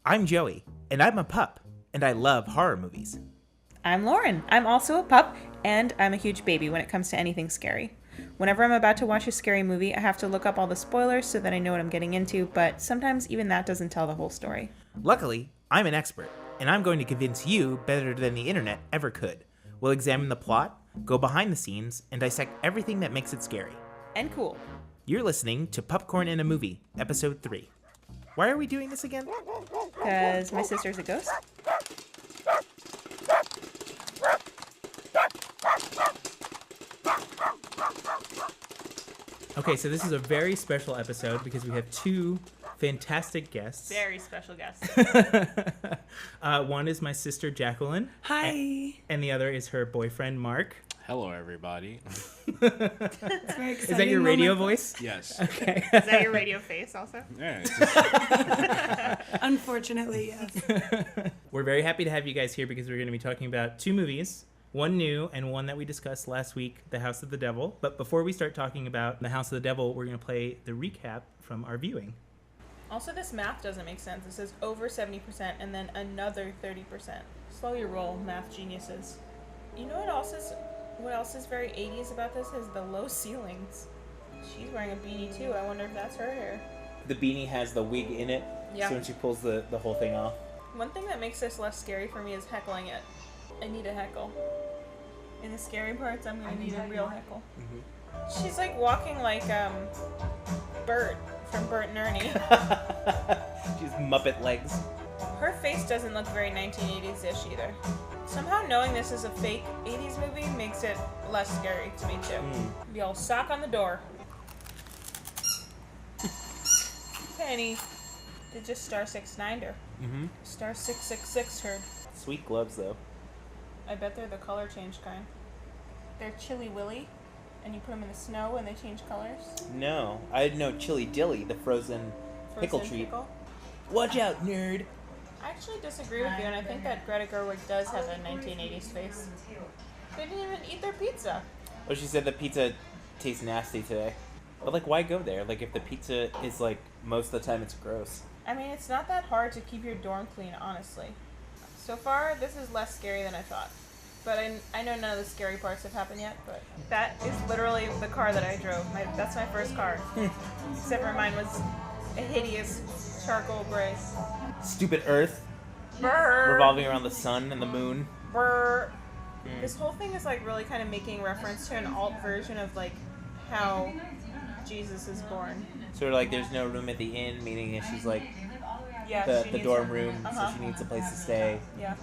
I'm Joey, and I'm a pup, and I love horror movies. I'm Lauren. I'm also a pup, and I'm a huge baby when it comes to anything scary. Whenever I'm about to watch a scary movie, I have to look up all the spoilers so that I know what I'm getting into, but sometimes even that doesn't tell the whole story. Luckily, I'm an expert, and I'm going to convince you better than the internet ever could. We'll examine the plot, go behind the scenes, and dissect everything that makes it scary. And cool. You're listening to Pupcorn and a Movie, Episode 3. Why are we doing this again? Because my sister's a ghost. Okay, so this is a very special episode because we have two fantastic guests. Very special guest. One is my sister Jaqueline. Hi. And the other is her boyfriend Mark. Hello, everybody. It's very exciting. Is that your radio voice? Yes. Okay. Is that your radio face also? Yeah, it's just, Unfortunately, yes. We're very happy to have you guys here because we're going to be talking about two movies. One new and one that we discussed last week, The House of the Devil. But before we start talking about The House of the Devil, we're going to play the recap from our viewing. Also, this math doesn't make sense. It says over 70% and then another 30%. Slow your roll, math geniuses. You know what else is very 80s about this is the low ceilings. She's wearing a beanie too. I wonder if that's her hair. The beanie has the wig in it, Yeah. so when she pulls the whole thing off. One thing that makes this less scary for me is heckling it. I need a heckle. In the scary parts, I'm gonna need a real heckle. Mm-hmm. She's like walking like Bert from Bert and Ernie. She's Muppet legs. Her face doesn't look very 1980s-ish either. Somehow knowing this is a fake 80s movie makes it less scary to me too. Be all sock on the door. Penny. They just star 6'9'd her. Mm-hmm. Star 666 her. Sweet gloves, though. I bet they're the color change kind. They're Chili Willy, and you put them in the snow and they change colors. No, I know Chili Dilly, the frozen pickle treat. Pickle. Watch out, nerd! I actually disagree with you, and I think that Greta Gerwig does have a 1980s face. They didn't even eat their pizza. Oh, she said the pizza tastes nasty today. But, like, why go there? Like, if the pizza is, like, most of the time it's gross. I mean, it's not that hard to keep your dorm clean, honestly. So far, this is less scary than I thought. But I know none of the scary parts have happened yet, but that is literally the car that I drove. That's my first car. Except for mine was a hideous charcoal gray. Stupid Earth. Brr. Revolving around the sun and the moon. Brr. This whole thing is like really kind of making reference to an alt version of like how Jesus is born. Sort of like there's no room at the inn, meaning that she's like Yeah, the dorm room, Uh-huh. so she needs a place to stay. Yeah.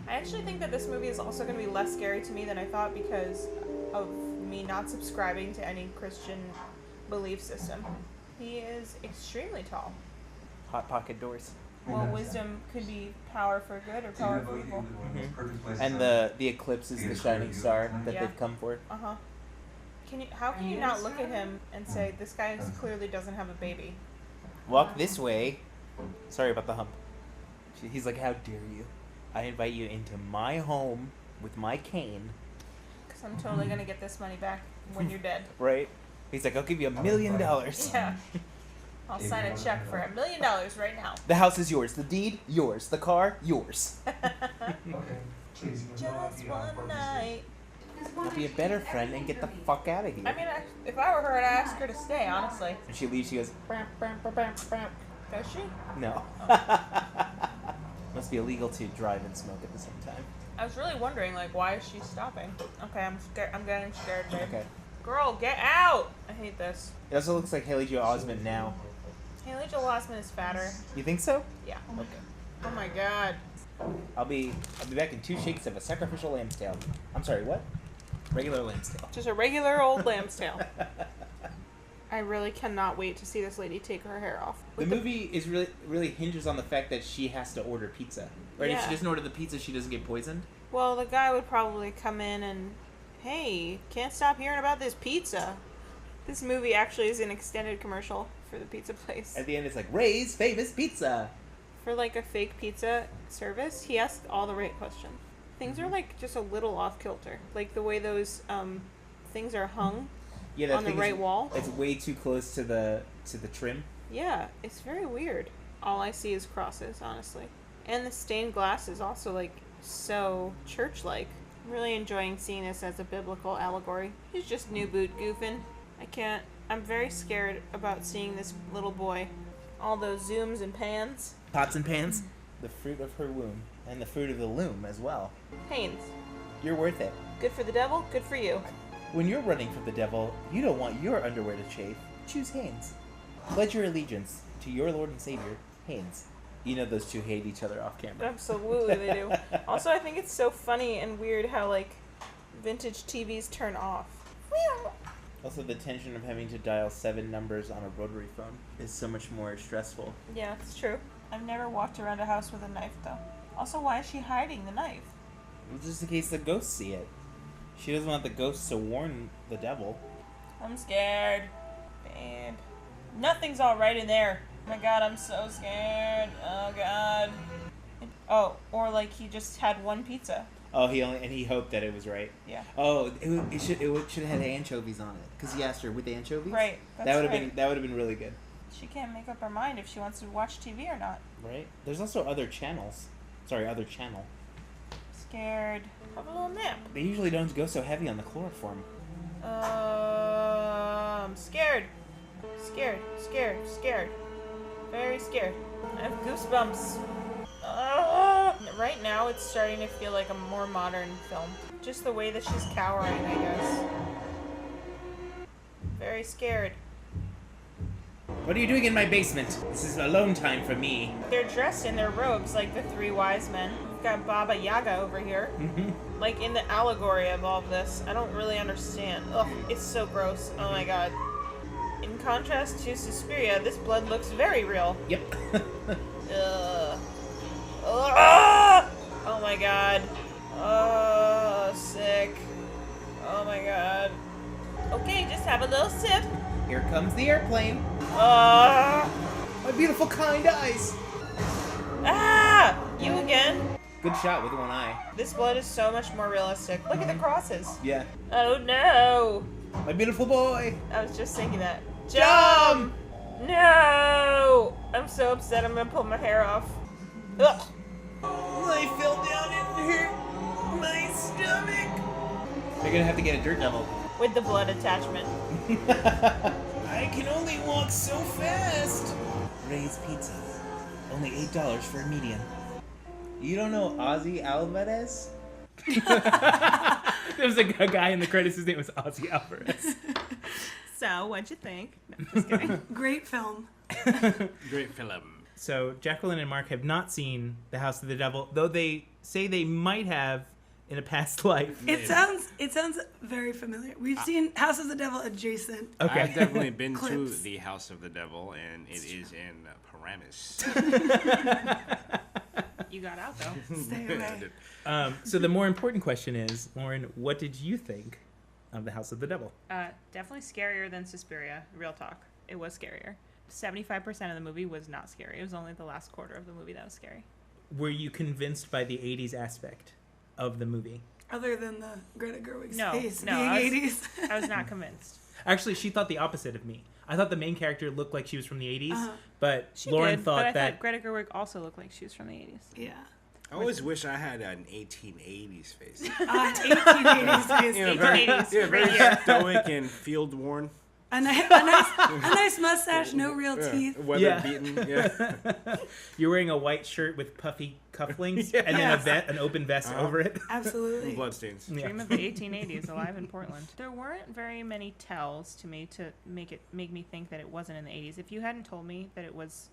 I actually think that this movie is also going to be less scary to me than I thought because of me not subscribing to any Christian belief system. He is extremely tall. Hot pocket doors. Well, wisdom could be power for good or power for evil. And the eclipse is the shining star that Yeah. they've come for. Uh-huh. How can you not look at him and say, this guy clearly doesn't have a baby? Walk this way. Sorry about the hump. He's like, how dare you? I invite you into my home with my cane. Because I'm totally going to get this money back when you're dead. Right? He's like, I'll give you $1 million. Yeah. I'll sign a check for $1 million right now. The house is yours. The deed, yours. The car, yours. Just one night. I'll be a better friend and get the fuck out of here. I mean, if I were her, I'd ask her to stay, honestly. When she leaves, she goes, "Bam, bam, bam, bam, bam." Does she? No. Must be illegal to drive and smoke at the same time. I was really wondering, like, why is she stopping? Okay, I'm scared. I'm getting scared, babe. Okay. Girl, get out! I hate this. It also looks like Haley Joel Osment now. Haley Joel Osment is fatter. You think so? Yeah. Okay. Oh my god. I'll be back in 2 shakes of a sacrificial lamb's tail. I'm sorry, what? Regular lamb's tail. Just a regular old lamb's tail. I really cannot wait to see this lady take her hair off. The movie is really hinges on the fact that she has to order pizza. Right? If Yeah. she doesn't order the pizza, she doesn't get poisoned. Well, the guy would probably come in and, hey, can't stop hearing about this pizza. This movie actually is an extended commercial for the pizza place. At the end, it's like, Ray's famous pizza. For like a fake pizza service, he asked all the right questions. Things are like just a little off kilter. Like the way those things are hung Yeah, that on the thing right wall. It's way too close to the trim. Yeah, it's very weird. all I see is crosses, honestly. And the stained glass is also, like, so church-like. I'm really enjoying seeing this as a biblical allegory. He's just new boot goofing. I'm very scared about seeing this little boy. All those zooms and pans. Pots and pans. The fruit of her womb. And the fruit of the loom as well. Haynes. You're worth it. Good for the devil, good for you. When you're running from the devil, you don't want your underwear to chafe. Choose Hanes. Pledge your allegiance to your Lord and Savior, Hanes. You know those two hate each other off camera. Absolutely, they do. Also, I think it's so funny and weird how, like, vintage TVs turn off. Also, the tension of having to dial 7 numbers on a rotary phone is so much more stressful. Yeah, it's true. I've never walked around a house with a knife, though. Also, why is she hiding the knife? Well, just in case the ghosts see it. She doesn't want the ghosts to warn the devil. I'm scared. Babe. Nothing's alright in there. Oh my god, I'm so scared. Oh god. Oh, or like he just had one pizza. Oh, he hoped that it was right. Yeah. Oh, it should have had anchovies on it because he asked her with anchovies. Right. That would have been really good. She can't make up her mind if she wants to watch TV or not. Right. There's also other channels. Sorry, other channel. Scared. Have a little nap. They usually don't go so heavy on the chloroform. I'm scared. Scared. Very scared. I have goosebumps. Right now, it's starting to feel like a more modern film. Just the way that she's cowering, I guess. Very scared. What are you doing in my basement? This is alone time for me. They're dressed in their robes like the three wise men. We've got Baba Yaga over here. Like in the allegory of all of this. I don't really understand. Ugh, it's so gross. Oh my god. In contrast to Suspiria, this blood looks very real. Yep. Ugh. Ugh! Oh my god. Oh, sick. Oh my god. Okay, just have a little sip. Here comes the airplane. Ah! My beautiful kind eyes. Ah! You again? Good shot with one eye. This blood is so much more realistic. Look at the crosses. Yeah. Oh no! My beautiful boy. I was just thinking that. Jump! No! I'm so upset I'm gonna pull my hair off. Ugh! I fell down and hurt my stomach. They're gonna have to get a dirt devil. With the blood attachment. I can only walk so fast. Ray's Pizza. Only $8 for a medium. You don't know Ozzy Alvarez? There was a guy in the credits, his name was Ozzy Alvarez. So, what'd you think? No, just kidding. Great film. Great film. So, Jaqueline and Mark have not seen The House of the Devil, though they say they might have in a past life. It sounds very familiar. We've seen House of the Devil adjacent. Okay. I've definitely been to Clips. the House of the Devil, and it is in Paramus. You got out though. Stay away. So the more important question is, Lauren, what did you think of The House of the Devil? Definitely scarier than Suspiria. Real talk. It was scarier. 75% of the movie was not scary. It was only the last quarter of the movie that was scary. Were you convinced by the 80s aspect of the movie? Other than the Greta Gerwig's No, face no, being 80s. I was not convinced. Actually, she thought the opposite of me. I thought the main character looked like she was from the 80s, but She Lauren did, thought but I that... thought Greta Gerwig also looked like she was from the 80s. Yeah. I always wish I had an 1880s face. 1880s face. You know, very, 1880s, yeah, very right here. stoic and field worn. A nice mustache, no real teeth. Weather Yeah. beaten. Yeah. You're wearing a white shirt with puffy cufflinks Yeah. and then Yes. an open vest over it. Absolutely. Bloodstains. Yeah. Dream of the 1880s, alive in Portland. There weren't very many tells to me to make me think that it wasn't in the 80s. If you hadn't told me that it was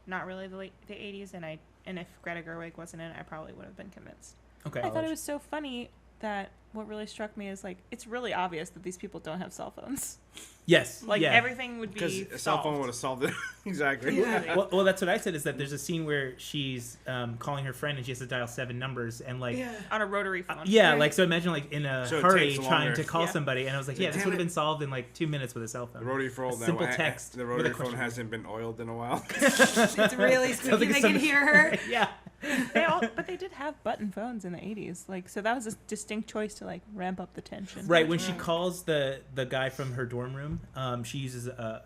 not really the 80s, and if Greta Gerwig wasn't in it, I probably would have been convinced. Okay. I thought it was so funny that what really struck me is like it's really obvious that these people don't have cell phones. Yes. Like yeah. everything would Because be a cell phone solved. would have solved it. Exactly. Yeah. Well, that's what I said, is that there's a scene where she's calling her friend and she has to dial 7 numbers and like... Yeah. on a rotary phone. Yeah, Right. like, so imagine, like, in a So it hurry takes trying longer. to call Yeah. somebody, and I was like, yeah, this Damn would have it. been solved in, like, 2 minutes with a cell phone. The rotary phone. A simple text The with a rotary phone question. hasn't been oiled in a while. It's really Sounds squeaky. like They some- can hear her. Yeah. But they did have button phones in the 80s. Like, so that was a distinct choice to like ramp up the tension. Right, when she calls the guy from her dorm room, she uses a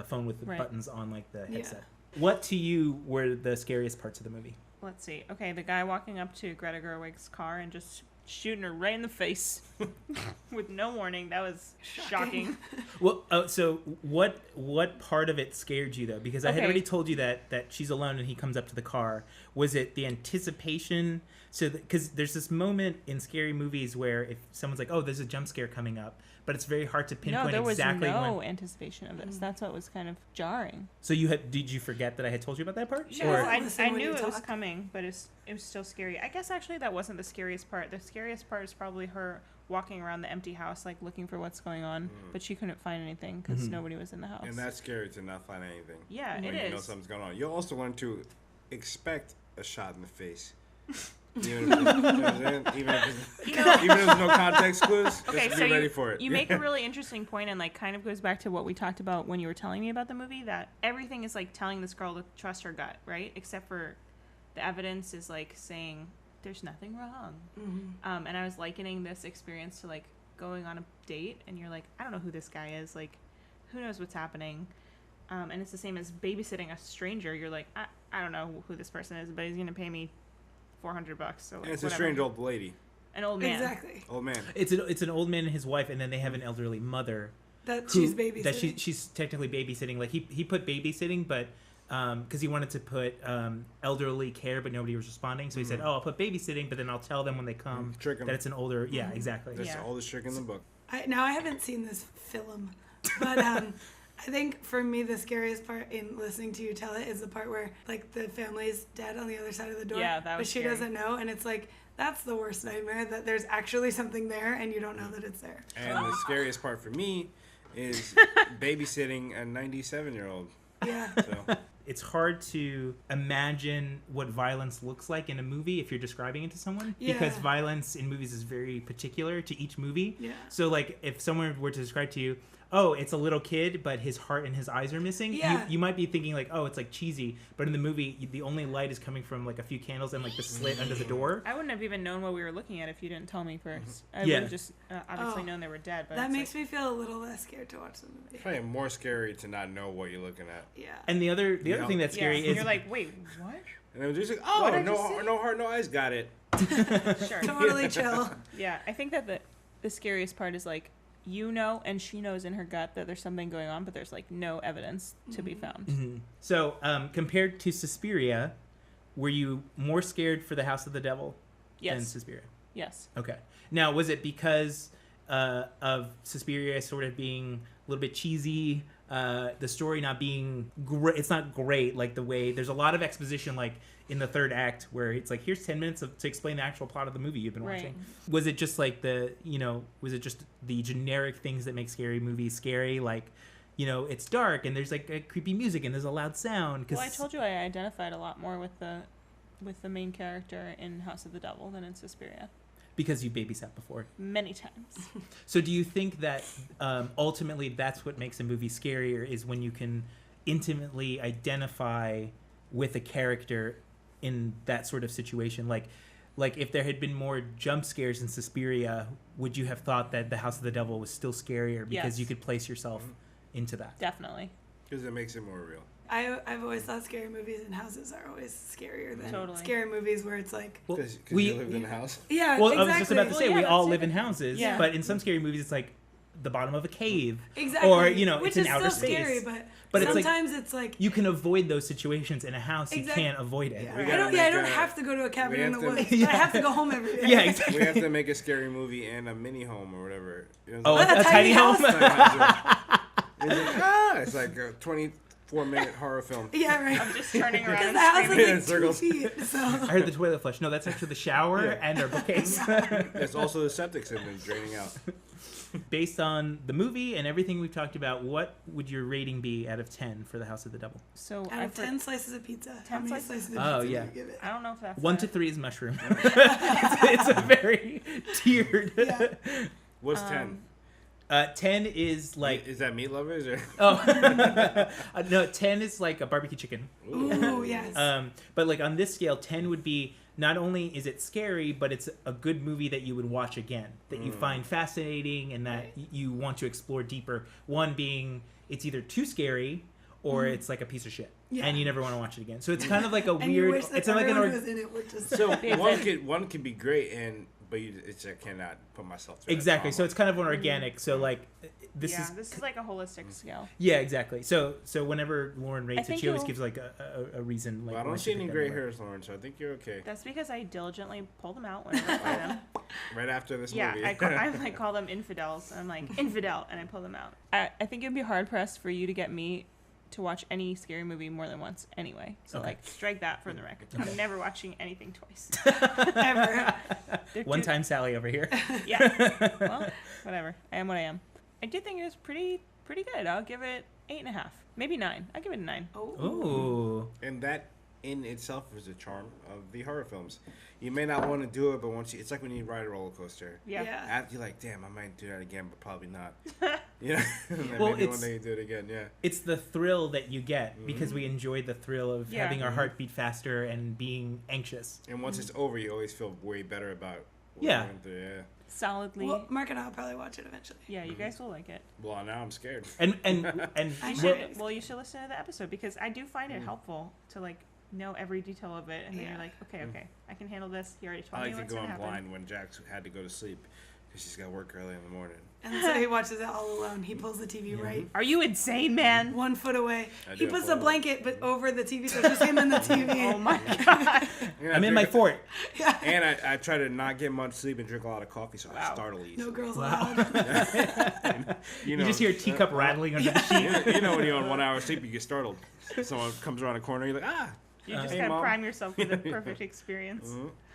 phone with the Right. buttons on, like, the Yeah. headset. What to you were the scariest parts of the movie? Let's see. Okay, the guy walking up to Greta Gerwig's car and just shooting her right in the face with no warning. That was shocking. Well, so what part of it scared you though? Because I had already told you that she's alone and he comes up to the car. Was it the anticipation? So because there's this moment in scary movies where if someone's like, "Oh, there's a jump scare coming up," but it's very hard to pinpoint exactly no when. anticipation of this. That's what was kind of jarring. So did you forget that I had told you about that part? No, Or- I knew it was coming, but it was still scary. I guess actually that wasn't the scariest part. The scariest part is probably her walking around the empty house, like looking for what's going on, but she couldn't find anything because nobody was in the house. And that's scary to not find anything. Yeah, when it you know is. something's going on. You also want to expect a shot in the face. Even if there's no context clues, just be ready for it. You make a really interesting point, and like kind of goes back to what we talked about when you were telling me about the movie, that everything is like telling this girl to trust her gut, right? Except for the evidence is like saying there's nothing wrong. And I was likening this experience to like going on a date, and you're like, I don't know who this guy is. Like, who knows what's happening? And it's the same as babysitting a stranger. You're like, I don't know who this person is, but he's gonna pay me $400. So like, And it's whatever. a strange old lady. An old man. Exactly. Old man. It's an old man and his wife, and then they have an elderly mother That she's babysitting. That she's technically babysitting. Like he put babysitting, but because he wanted to put elderly care, but nobody was responding, so he said, "Oh, I'll put babysitting, but then I'll tell them when they come Trick 'em. that it's an older." Yeah, exactly. That's the oldest trick in the book. I haven't seen this film, but I think for me the scariest part in listening to you tell it is the part where like the family's dead on the other side of the door, Yeah, that was but she scary. doesn't know, and it's like that's the worst nightmare, that there's actually something there and you don't know that it's there. And the scariest part for me is babysitting a 97-year-old. Yeah. So It's hard to imagine what violence looks like in a movie if you're describing it to someone, because Yeah. violence in movies is very particular to each movie. Yeah. So like if someone were to describe to you, "Oh, it's a little kid, but his heart and his eyes are missing," Yeah. you might be thinking like, "Oh, it's like cheesy," but in the movie, the only light is coming from like a few candles and like the slit under the door. I wouldn't have even known what we were looking at if you didn't tell me first. I Yeah. would have just obviously known they were dead. But That it's makes like, me feel a little less scared to watch the movie. it's probably more scary to not know what you're looking at. Yeah. And the other thing that's scary yeah, is you're like, wait, what? And it was just like, What oh, did you say? no heart, no eyes, got it. Sure. Totally chill. Yeah, I think that the scariest part is like, you know, and she knows in her gut that there's something going on, but there's like no evidence to be found. Mhm. So compared to Suspiria, were you more scared for the House of the Devil than Yes. Suspiria? Yes. Okay. Now, was it because of Suspiria sort of being a little bit cheesy, the story not being great? It's not great, like the way there's a lot of exposition, like in the third act, where it's like, here's 10 minutes to explain the actual plot of the movie you've been Right. watching. Was it just like was it just the generic things that make scary movies scary? Like, it's dark and there's like a creepy music and there's a loud sound. Well, I told you I identified a lot more with the main character in House of the Devil than in Suspiria. Because you babysat before. Many times. So do you think that ultimately that's what makes a movie scarier, is when you can intimately identify with a character in that sort of situation? Like if there had been more jump scares in Suspiria, would you have thought that the House of the Devil was still scarier because Yes. you could place yourself into that? Definitely. Because it makes it more real. I've always thought scary movies in houses are always scarier than Totally. scary movies where it's like, Well, Because we- you lived in a house. yeah, Well, exactly. I was just about to say, Well, we yeah, all that's live it. in houses, Yeah. but in some scary movies, it's like the bottom of a cave. Exactly. Or, Which it's in is outer still space. scary, But it's like- sometimes it's like, You can avoid those situations in a house. Exactly. You can't avoid it. yeah. We I gotta don't make have to go to a cabin we in the have to- woods. But I have to go home every day. Yeah, exactly. We have to make a scary movie and a mini home or whatever. Oh, A a tiny tiny home? It's like a 24-minute horror film. Yeah, right. I'm just turning around Because and the house screaming. in is like 2 circles. feet. So I heard the toilet flush. No, that's actually the shower Yeah. and our bookcase. It's also the septic system draining out. Based on the movie and everything we've talked about, what would your rating be out of 10 for The House of the Devil? So out of 10 slices of pizza, how 10 many slices? slices of Oh, pizza yeah. do you give it? I don't know if that's 1 a- to 3 is mushroom. it's a very tiered. Yeah. What's 10? 10 is like Is that meat lovers or? no, 10 is like a barbecue chicken. Ooh, yes. But like on this scale, 10 would be, not only is it scary, but it's a good movie that you would watch again, that you find fascinating and that you want to explore deeper. 1 being it's either too scary or it's like a piece of shit. and you never want to watch it again. So it's kind of like a And you weird. wish that It's like an everyone who was in it would just. So one could be great, but I cannot put myself through exactly. that So it's kind of more organic. So like this is like a holistic scale. Yeah, exactly. So whenever Lauren rates it, she always you'll- gives like a reason. Like, Well, I why don't she see any picked that gray number. hairs, Lauren, so I think you're okay. That's because I diligently pull them out whenever I play them. Right after this Yeah, movie. I call them infidels. I'm like, infidel, and I pull them out. I think it'd be hard pressed for you to get me to watch any scary movie more than once anyway. So, Okay. like, strike that from the record. I'm never watching anything twice. Ever. One time Sally over here. Yeah. Well, whatever. I am what I am. I do think it was pretty good. I'll give it 8.5. Maybe 9. I'll give it a 9. Ooh. And that in itself is a charm of the horror films. You may not want to do it, but it's like when you ride a roller coaster. Yeah. After you're like, damn, I might do that again, but probably not. Yeah. And Well, maybe one day you do it again. Yeah. It's the thrill that you get because we enjoy the thrill of Yeah. having our heart beat faster and being anxious. And once it's over, you always feel way better about what Yeah. you went through. Yeah. Solidly. Well, Mark and I'll probably watch it eventually. Yeah, you guys will like it. Well, now I'm scared. And I You should. should, well, you should listen to the episode because I do find it helpful to like know every detail of it, and then Yeah. you're like, okay, I can handle this. He already told I me like to what's go gonna in happen. blind when Jax had to go to sleep because she's got work early in the morning. And so he watches it all alone. He pulls the TV right Are you insane, man? 1 foot away. I He do puts pull the it. blanket but over the TV, so it's just him and the TV. Oh my god! I'm in my fort. And I try to not get much sleep and drink a lot of coffee, so I startle easily. No girls Wow. allowed. You just hear a teacup rattling under the sheet. You know when you're on 1 hour sleep, you get startled. Someone comes around the corner, you're like, ah. You just Hey, gotta Mom. prime yourself for the perfect experience.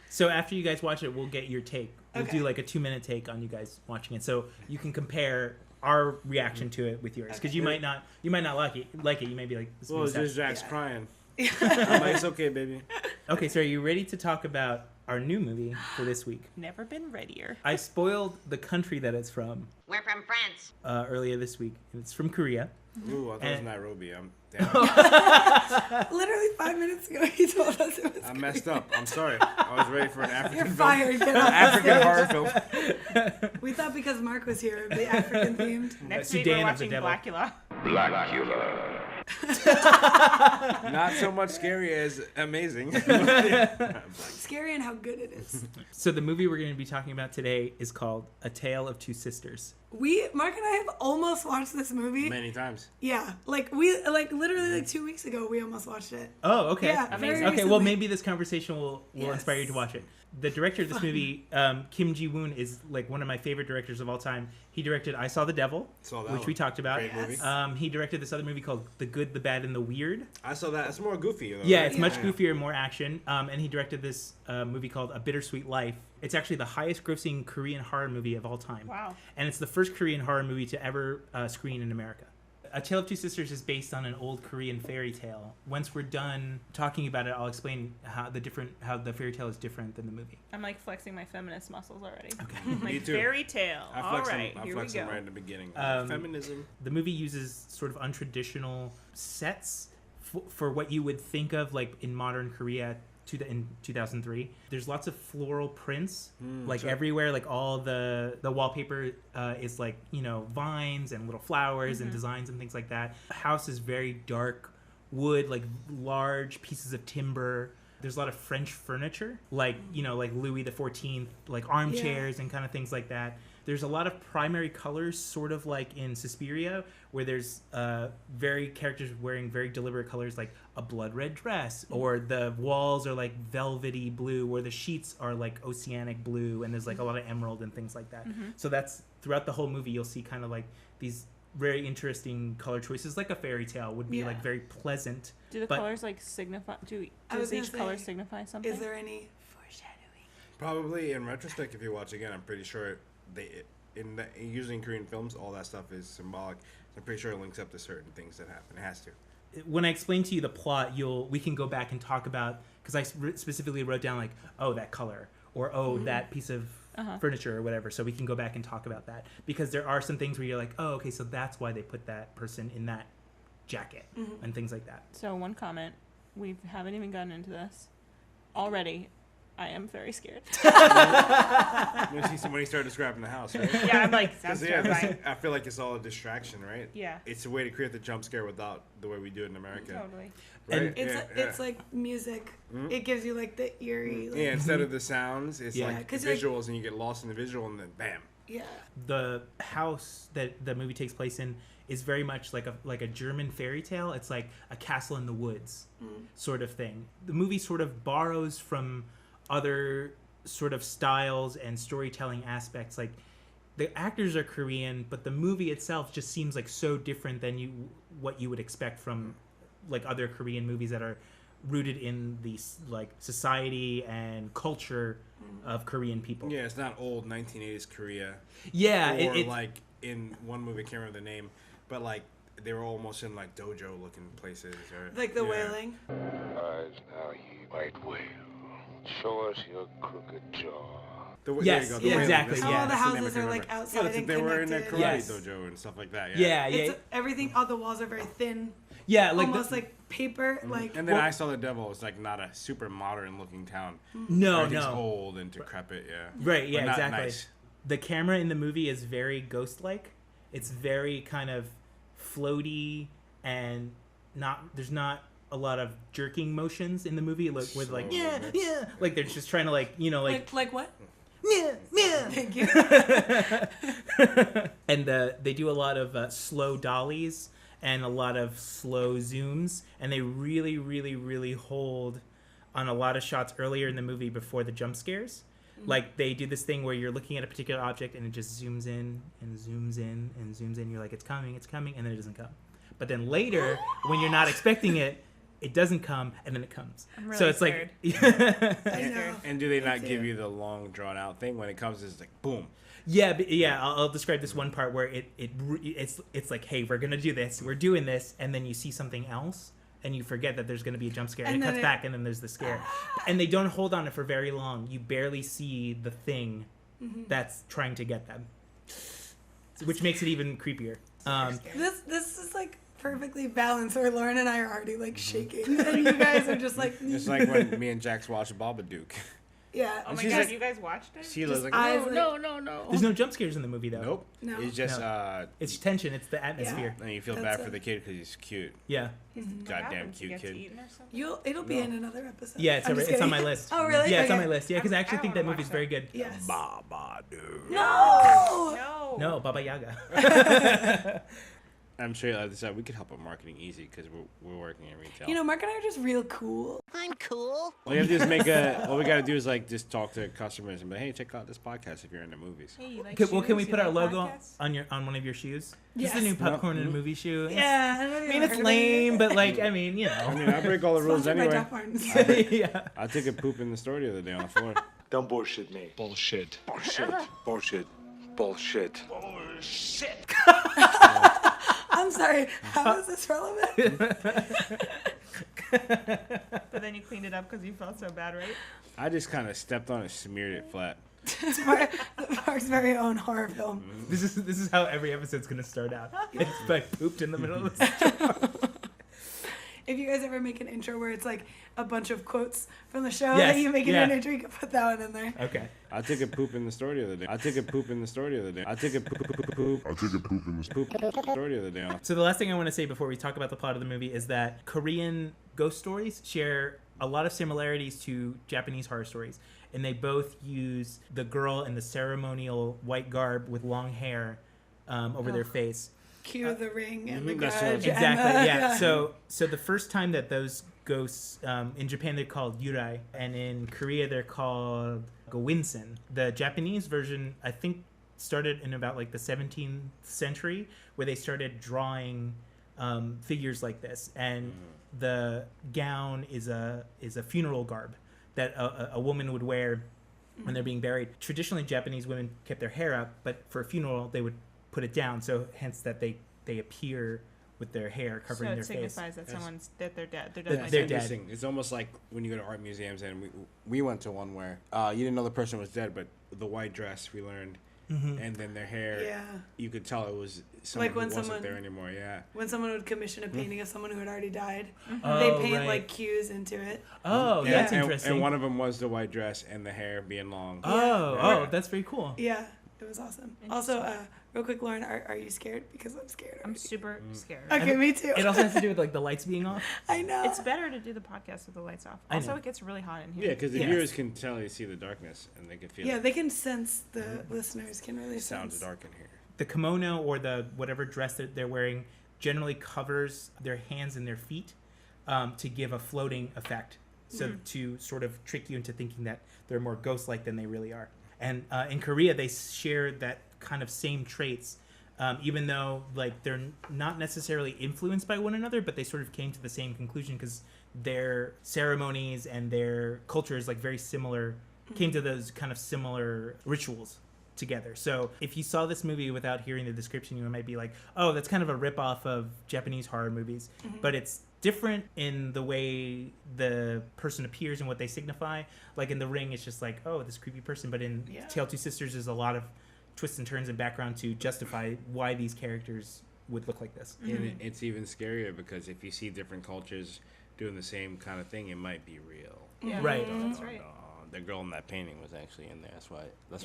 So after you guys watch it, we'll get your take. We'll Okay. do like a 2-minute take on you guys watching it, so you can compare our reaction to it with yours. Because you might not like it. You may be like, this Well, it's movie just sucks. Jax crying. I'm like, it's okay, baby. Okay, so are you ready to talk about our new movie for this week? Never been readier. I spoiled the country that it's from We're from France. earlier this week. It's from Korea. Ooh, I thought it was And- Nairobi. I'm damn. Literally 5 minutes ago, he told us it was. I messed up. I'm sorry. I was ready for an African You're film. fired. Get off the African stage. horror film. We thought because Mark was here, it would be African themed. Next Sudan week we're of the watching devil. Blackula. Not so much scary as amazing. Scary and how good it is. So the movie we're going to be talking about today is called A Tale of Two Sisters. Mark and I have almost watched this movie. Many times. Yeah, literally 2 weeks ago, we almost watched it. Oh, okay. Yeah, very Okay, well, recently. maybe this conversation will Yes. inspire you to watch it. The director of this movie, Kim Ji-woon, is like one of my favorite directors of all time. He directed I Saw the Devil, Saw that which one. we talked about. Great movie. He directed this other movie called The Good, the Bad, and the Weird. I saw that. It's more goofy. Though, Yeah, right? it's much goofier, more action. And he directed this movie called A Bittersweet Life. It's actually the highest grossing Korean horror movie of all time. Wow. And it's the first Korean horror movie to ever screen in America. A Tale of Two Sisters is based on an old Korean fairy tale. Once we're done talking about it, I'll explain how the fairy tale is different than the movie. I'm like flexing my feminist muscles already. Okay. Me Like too. fairy tale. I All flex right, them. I here we flex go. them right in the beginning. Feminism. The movie uses sort of untraditional sets for what you would think of like in modern Korea in 2003. There's lots of floral prints sure. everywhere. Like all the wallpaper is like, vines and little flowers and designs and things like that. The house is very dark wood, like large pieces of timber. There's a lot of French furniture, like Louis XIV, like armchairs and kind of things like that. There's a lot of primary colors, sort of like in Suspiria, where there's characters wearing very deliberate colors, like a blood red dress, or the walls are like velvety blue, or the sheets are like oceanic blue, and there's like a lot of emerald and things like that. So that's throughout the whole movie. You'll see kind of like these very interesting color choices, like a fairy tale would be like very pleasant. Do the but- colors like signify? I was Does gonna each color say, signify something? Is there any foreshadowing? Probably in retrospect, if you watch again, I'm pretty sure usually in Korean films, all that stuff is symbolic. I'm pretty sure it links up to certain things that happen. It has to. When I explain to you the plot, we can go back and talk about, because I specifically wrote down like, oh, that color, or oh, that piece of furniture or whatever. So we can go back and talk about that, because there are some things where you're like, oh, okay, so that's why they put that person in that jacket and things like that. So one comment, we haven't even gotten into this. Already, I am very scared. When he started describing the house, right? Yeah, I'm like, sounds terrifying. I feel like it's all a distraction, right? Yeah. It's a way to create the jump scare without the way we do it in America. Totally. Right? It's like music. Mm-hmm. It gives you like the eerie. Like, Instead of the sounds, it's like 'cause visuals, and you get lost in the visual, and then bam. Yeah. The house that the movie takes place in is very much like a German fairy tale. It's like a castle in the woods sort of thing. The movie sort of borrows from other sort of styles and storytelling aspects. Like the actors are Korean, but the movie itself just seems like so different than what you would expect from like other Korean movies that are rooted in the like society and culture of Korean people. Yeah, it's not old 1980s Korea. Yeah, or like in one movie, I can't remember the name, but like they were almost in like dojo looking places, or Like the wailing. Rise now, ye white whale. Show us your crooked jaw. Yes, there you go, the wailing. exactly, That's- yeah. All the that's name I houses can are like remember. outside Yeah, and they were in a connected. karate Yes. dojo and stuff like that. Yeah, yeah, It's everything. All the walls are very thin. yeah. Like Almost like paper. Like And then I Saw the Devil was like not a super modern looking town. no, Everything's no. old and decrepit. Yeah. Right, yeah, But not exactly. nice. The camera in the movie is very ghost-like. It's very kind of floaty and there's not a lot of jerking motions in the movie, like with like Slow movements. like they're just trying to like like what? yeah. Thank you. And they do a lot of slow dollies and a lot of slow zooms, and they really, really, really hold on a lot of shots earlier in the movie before the jump scares. Like they do this thing where you're looking at a particular object and it just zooms in and zooms in and zooms in. You're like, it's coming, and then it doesn't come. But then later, when you're not expecting it, it doesn't come, and then it comes. I'm really So it's scared. like, I know. And do they not too. give you the long drawn out thing when it comes? It's like boom. yeah, but yeah. I'll describe this one part where it's like, hey, we're gonna do this, we're doing this, and then you see something else, and you forget that there's gonna be a jump scare, and And it then cuts back, and then there's the scare, and they don't hold on it for very long. You barely see the thing that's trying to get them, which makes it even creepier. This is like perfectly balanced where Lauren and I are already like shaking and you guys are just like It's like when me and Jax watched Babadook. yeah. Oh my she's god, like- you guys watched it? Sheila's like, eyes no, like- There's no jump scares in the movie though. nope. No. It's just No. It's tension. It's the atmosphere. and you feel That's bad it. for the kid because he's cute. Yeah, What Goddamn happens? He cute gets kid. eaten or something? It'll be in another episode. yeah. It's I'm just on my kidding. list. Oh really? Yeah, it's on Okay. my list. Yeah, because I actually I think wanna that movie's watch very that. good. Yes. Babadook. No. No. No, Baba Yaga. I'm sure like I said, we could help with marketing easy because we're working in retail. You know, Mark and I are just real cool. I'm cool. all you have to do is make a. All we gotta do is like just talk to customers and be, hey, check out this podcast if you're into movies. Hey, you like Can we shoes? put You our like logo podcasts? on one of your shoes? Yes. This is the new No. Pupcorn in a movie shoe. Yeah. I mean, it's lame, but like, I mean, you I know. mean, I break all the rules Sponsored by anyway. Doc Martens. Yeah. I took a poop in the store the other day on the floor. Don't bullshit me. Bullshit. Bullshit. Bullshit. Bullshit. I'm sorry. How is this relevant? But then you cleaned it up because you felt so bad, right? I just kind of stepped on it, smeared it flat. It's Mark's very own horror film. This is how every episode's gonna start out. It's like pooped in the middle of the If you guys ever make an intro where it's like a bunch of quotes from the show Yes, that you make in yeah. an intro, you can put that one in there. Okay. I took a poop in the store the other day. I took a poop in the store the other day. I took a poop in the store the other day. So the last thing I want to say before we talk about the plot of the movie is that Korean ghost stories share a lot of similarities to Japanese horror stories, and they both use the girl in the ceremonial white garb with long hair over their face. Cue the ring and the that's grudge. what- Exactly. and Yeah. So the first time that those ghosts in Japan they're called yurai, and in Korea they're called gowinsen. The Japanese version I think started in about like the 17th century, where they started drawing figures like this, and the gown is a funeral garb that a woman would wear when they're being buried. Traditionally, Japanese women kept their hair up, but for a funeral they would put it down, so hence that they appear with their hair So covering it their face. signifies that that they're dead. They're That definitely they're dead. dead. Interesting. It's almost like when you go to art museums, and we went to one where you didn't know the person was dead, but the white dress we learned and then their hair, you could tell it was someone Like when who wasn't someone- there anymore. Yeah. When someone would commission a painting of someone who had already died, Oh, they paint right. like cues into it. Oh, Yeah. that's and, interesting. And one of them was the white dress and the hair being long. Oh, that's very cool. Yeah, it was awesome. Also, real quick, Lauren, are you scared? Because I'm scared. I'm already. super scared. Okay, me too. It also has to do with like the lights being off. I know. It's better to do the podcast with the lights off. I Also, know. it gets really hot in here. Yeah, because the Yes. viewers can tell you see the darkness and they can feel Yeah, it. they can sense the listeners can really It sounds sense. dark in here. The kimono or the whatever dress that they're wearing generally covers their hands and their feet to give a floating effect. So to sort of trick you into thinking that they're more ghost-like than they really are. And in Korea, they share that kind of same traits, even though like they're not necessarily influenced by one another, but they sort of came to the same conclusion because their ceremonies and their culture is like very similar, came to those kind of similar rituals together. So if you saw this movie without hearing the description, you might be like, oh, that's kind of a ripoff of Japanese horror movies. But it's different in the way the person appears and what they signify. Like in The Ring, it's just like, oh, this creepy person. But in Tale of Two Sisters, there's a lot of twists and turns and background to justify why these characters would look like this. And it's even scarier because if you see different cultures doing the same kind of thing, it might be real. Yeah, Right. That's right. The girl in that painting was actually in there. That's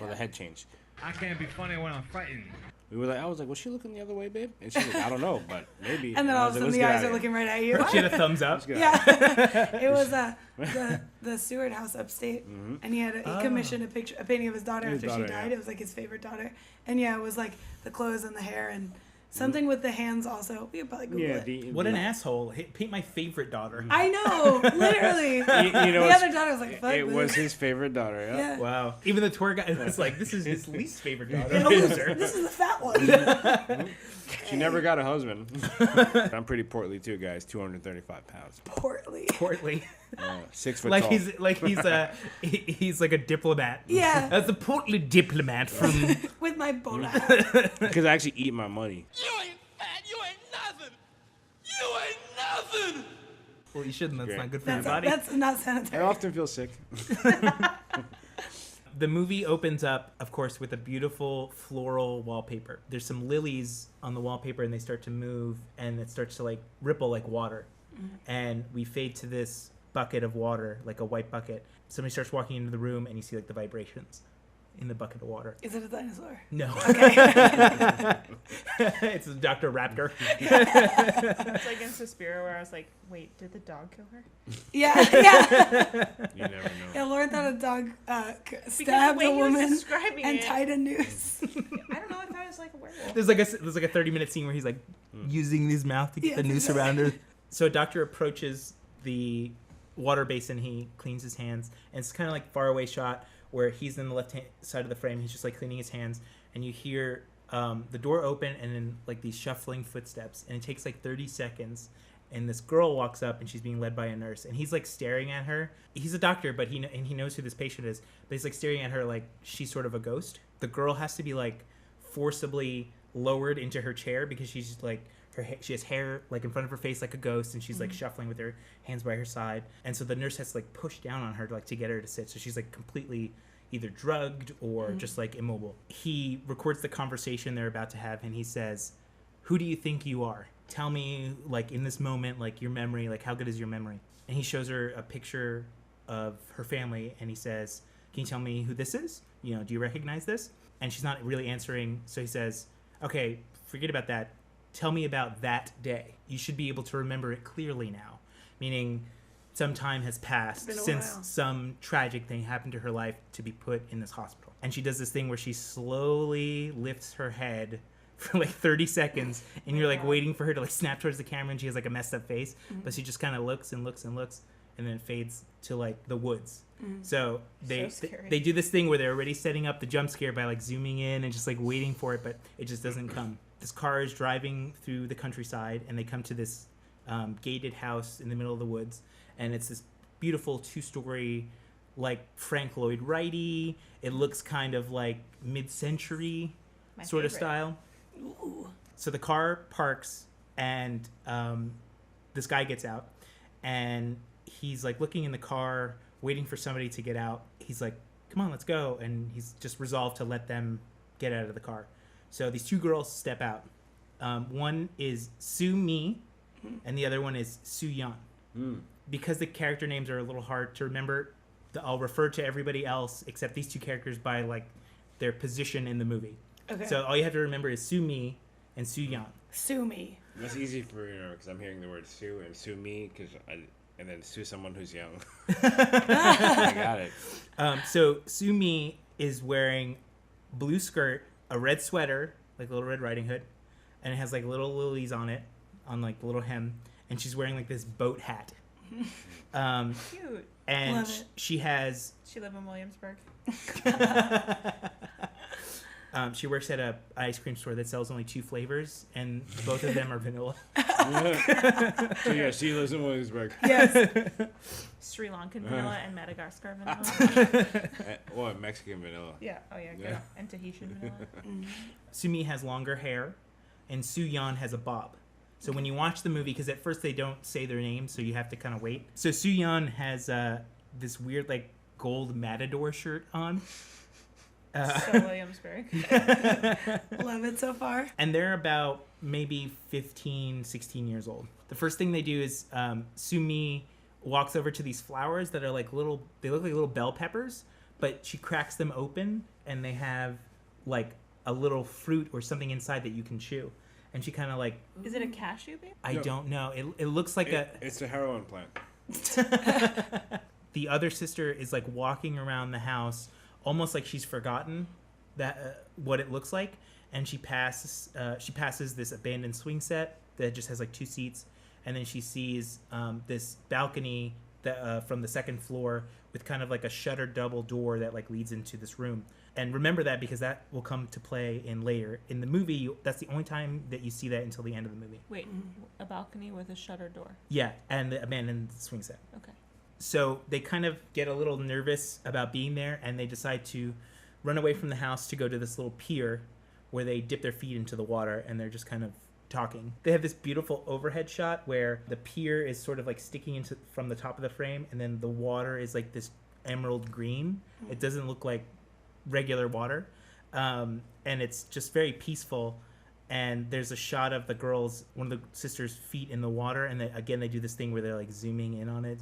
why the head changed. I can't be funny when I'm fighting. I was like, was she looking the other way, babe? And she's like, I don't know, but maybe. And then I all of was a like, sudden let's the get eyes outta are here. looking right at you. She had a thumbs up. Let's get outta here. Yeah, it was the Stewart House upstate, and he commissioned a painting of his daughter His after daughter, she died. yeah. It was like his favorite daughter, and it was like the clothes and the hair and something with the hands. Also, we could probably Google Yeah, it. What an asshole. Paint my favorite daughter. I know, literally. You know, the it's- other daughter was like, "Fuck It this." was his favorite daughter. Yeah. Yeah. Wow. Even the tour guide was like, this is his least favorite daughter. And loser. This is the fat one. She never got a husband. I'm pretty portly too, guys. 235 pounds. Portly. Portly. 6 foot like tall. he's like a diplomat. Yeah. As a portly diplomat from With my bola. Because I actually eat my money. You ain't fat. You ain't nothing. You ain't nothing. Well, you shouldn't. That's Great. not good for your body. That's not I sanitary. often feel sick. The movie opens up, of course, with a beautiful floral wallpaper. There's some lilies on the wallpaper, and they start to move, and it starts to like ripple like water. And we fade to this bucket of water, like a white bucket. Somebody starts walking into the room, and you see like the vibrations in the bucket of water. Is it a dinosaur? No, Okay. it's Dr. Raptor. It's like in Suspiria where I was like, wait, did the dog kill her? Yeah. You never know. Yeah, Lauren thought a dog Because stabbed the way a he was woman describing and it, tied a noose. I don't know. I thought it was like a werewolf. There's like a 30-minute scene where he's like using his mouth to get Yeah, the noose around her. So a doctor approaches the water basin. He cleans his hands, and it's kind of like far away shot where he's in the left side of the frame. He's just like cleaning his hands, and you hear the door open and then like these shuffling footsteps, and it takes like 30 seconds. And this girl walks up, and she's being led by a nurse, and he's like staring at her. He's a doctor, but he knows who this patient is, but he's like staring at her like she's sort of a ghost. The girl has to be like forcibly lowered into her chair because she's like she has hair like in front of her face like a ghost, and she's like shuffling with her hands by her side, and so the nurse has to like push down on her to get her to sit, so she's like completely either drugged or just like immobile. He records the conversation they're about to have, and he says, "Who do you think you are? Tell me, like in this moment, like your memory, like how good is your memory?" And he shows her a picture of her family, and he says, "Can you tell me who this is? You know, do you recognize this?" And she's not really answering, so he says, "Okay, forget about that. Tell me about that day. You should be able to remember it clearly now." Meaning some time has passed Been a since while. some tragic thing happened to her life to be put in this hospital. And she does this thing where she slowly lifts her head for like 30 seconds, and you're like waiting for her to like snap towards the camera, and she has like a messed up face, but she just kind of looks and looks and looks, and then it fades to like the woods. So they scary. they do this thing where they're already setting up the jump scare by like zooming in and just like waiting for it, but it just doesn't come. This car is driving through the countryside, and they come to this gated house in the middle of the woods, and it's this beautiful 2-story, like Frank Lloyd Wright-y. It looks kind of like mid-century My sort of favorite. style. So the car parks, and this guy gets out, and he's like looking in the car, waiting for somebody to get out. He's like, "Come on, let's go," and he's just resolved to let them get out of the car. So these two girls step out. One is Sue Mi, and the other one is Soo Yeon. Because the character names are a little hard to remember, I'll refer to everybody else except these two characters by like their position in the movie. Okay. So all you have to remember is Sue Mi and Soo Yeon. Sue Me. That's easy for me because I'm hearing the word Sue and Sue Me and then sue someone who's young. I got it. So Sue Mi is wearing blue skirt, a red sweater, like a Little Red Riding Hood, and it has like little lilies on it, on like the little hem, and she's wearing like this boat hat. Cute. And Love it. she has. She live in Williamsburg. She works at a ice cream store that sells only 2 flavors, and both of them are vanilla. So yeah, she lives in Williamsburg. Yes. Sri Lankan vanilla and Madagascar vanilla. What, Mexican vanilla? Yeah. Oh yeah. Good. Yeah. And Tahitian vanilla. Sumi has longer hair, and Soo Yeon has a bob. So when you watch the movie, because at first they don't say their names, so you have to kind of wait. So Soo Yeon has this weird like gold matador shirt on. So Williamsburg. Love it so far. And they're about maybe 15, 16 years old. The first thing they do is Sumi walks over to these flowers that are like they look like little bell peppers, but she cracks them open and they have like a little fruit or something inside that you can chew. And she kind of like... Is it a cashew, babe? I don't know. It looks like It's a heroin plant. The other sister is like walking around the house almost like she's forgotten that what it looks like, and she passes this abandoned swing set that just has like 2 seats, and then she sees this balcony that from the second floor with kind of like a shuttered double door that like leads into this room. And remember that because that will come to play in later in the movie. That's the only time that you see that until the end of the movie. Wait, a balcony with a shutter door. Yeah, and the abandoned swing set. Okay. So they kind of get a little nervous about being there, and they decide to run away from the house to go to this little pier where they dip their feet into the water, and they're just kind of talking. They have this beautiful overhead shot where the pier is sort of like sticking into from the top of the frame, and then the water is like this emerald green. It doesn't look like regular water, and it's just very peaceful. And there's a shot of the girls, one of the sisters' feet in the water, and they do this thing where they're like zooming in on it,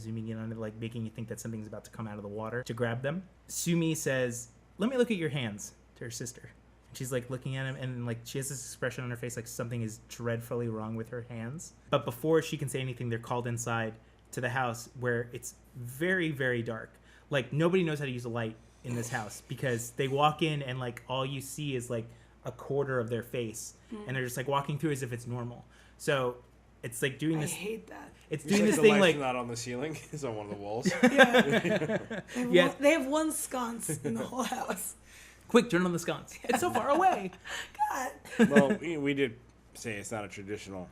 like making you think that something's about to come out of the water to grab them. Sumi says, "Let me look at your hands," to her sister. And she's like looking at him, and like she has this expression on her face like something is dreadfully wrong with her hands. But before she can say anything, they're called inside to the house where it's very, very dark. Like nobody knows how to use a light in this house because they walk in and like all you see is like a quarter of their face, and they're just like walking through as if it's normal. So it's like doing this. I hate that. It's It's doing like this the thing light's like not on the ceiling. It's on one of the walls. They have one sconce in the whole house. quick, turn on the sconce. It's so far away. God. Well, we did say it's not a traditional.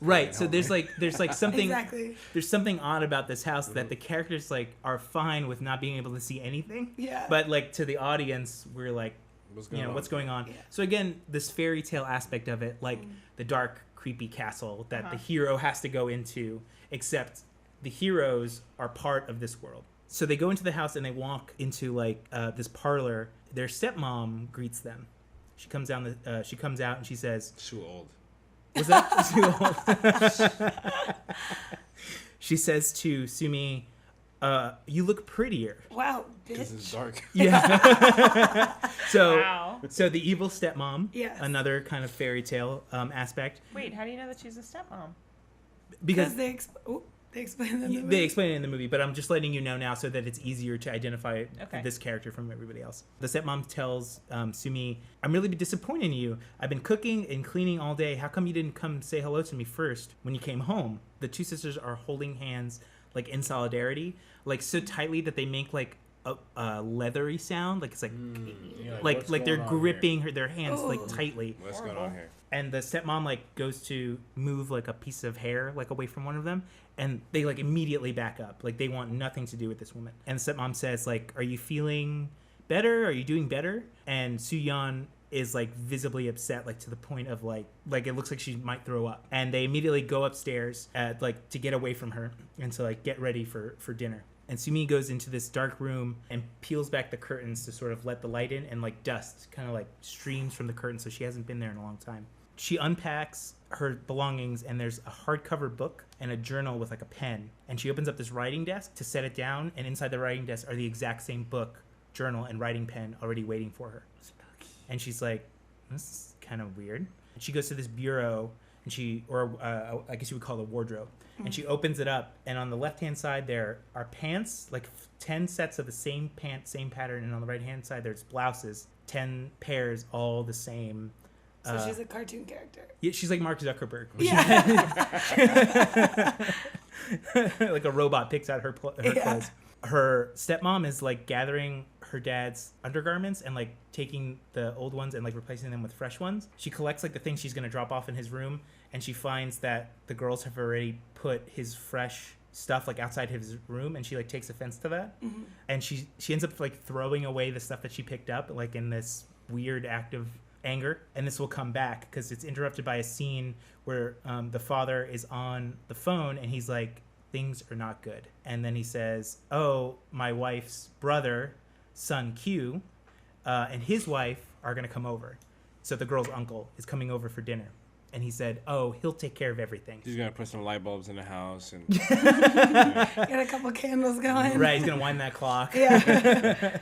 Right. So there's like something Exactly. there's something odd about this house that the characters like are fine with not being able to see anything. Yeah. But like to the audience, we're like, what's going on? Yeah. So again, this fairy tale aspect of it, like the dark, creepy castle that the hero has to go into, except the heroes are part of this world. So they go into the house and they walk into like this parlor. Their stepmom greets them. She comes down. She comes out and she says, Too old. "Was that too old?" She says to Sumi, "You look prettier." Wow, This is bitch. dark. Yeah. Wow. So the evil stepmom. Yes. Another kind of fairy tale aspect. Wait, how do you know that she's a stepmom? Because They explain them. in the they movie. explain it in the movie, but I'm just letting you know now so that it's easier to identify Okay. this character from everybody else. The stepmom tells Sumi, "I'm really disappointed in you. I've been cooking and cleaning all day. How come you didn't come say hello to me first when you came home?" The two sisters are holding hands like in solidarity, like so tightly that they make like a leathery sound, like it's like what's like they're going on gripping their hands like Oh. tightly. What's going on here? And the stepmom like goes to move like a piece of hair like away from one of them, and they like immediately back up, like they want nothing to do with this woman. And the stepmom says like, "Are you feeling better? Are you doing better?" And Soo Yeon is like visibly upset, like to the point of like it looks like she might throw up. And they immediately go upstairs like to get away from her and to like get ready for dinner. And Sumi goes into this dark room and peels back the curtains to sort of let the light in, and like dust kind of like streams from the curtains, so she hasn't been there in a long time. She unpacks her belongings, and there's a hardcover book and a journal with like a pen. And she opens up this writing desk to set it down, and inside the writing desk are the exact same book, journal, and writing pen already waiting for her. Spooky. And she's like, this is kind of weird. And she goes to this bureau, and I guess you would call it a wardrobe. And she opens it up, and on the left-hand side there are pants, like 10 sets of the same pant, same pattern, and on the right-hand side there's blouses, 10 pairs, all the same. So she's a cartoon character. Yeah, she's like Mark Zuckerberg. Yeah. Like a robot picks out her clothes. Her stepmom is like gathering her dad's undergarments and like taking the old ones and like replacing them with fresh ones. She collects like the things she's going to drop off in his room, and she finds that the girls have already put his fresh stuff like outside his room, and she like takes offense to that. Mm-hmm. And she ends up like throwing away the stuff that she picked up like in this weird act of anger. And this will come back because it's interrupted by a scene where the father is on the phone and he's like, things are not good. And then he says, oh, my wife's brother, son Q, and his wife are going to come over. So the girl's uncle is coming over for dinner. And he said, oh, he'll take care of everything. He's going to put some light bulbs in the house. And Get a couple candles going. Right, he's going to wind that clock. Yeah.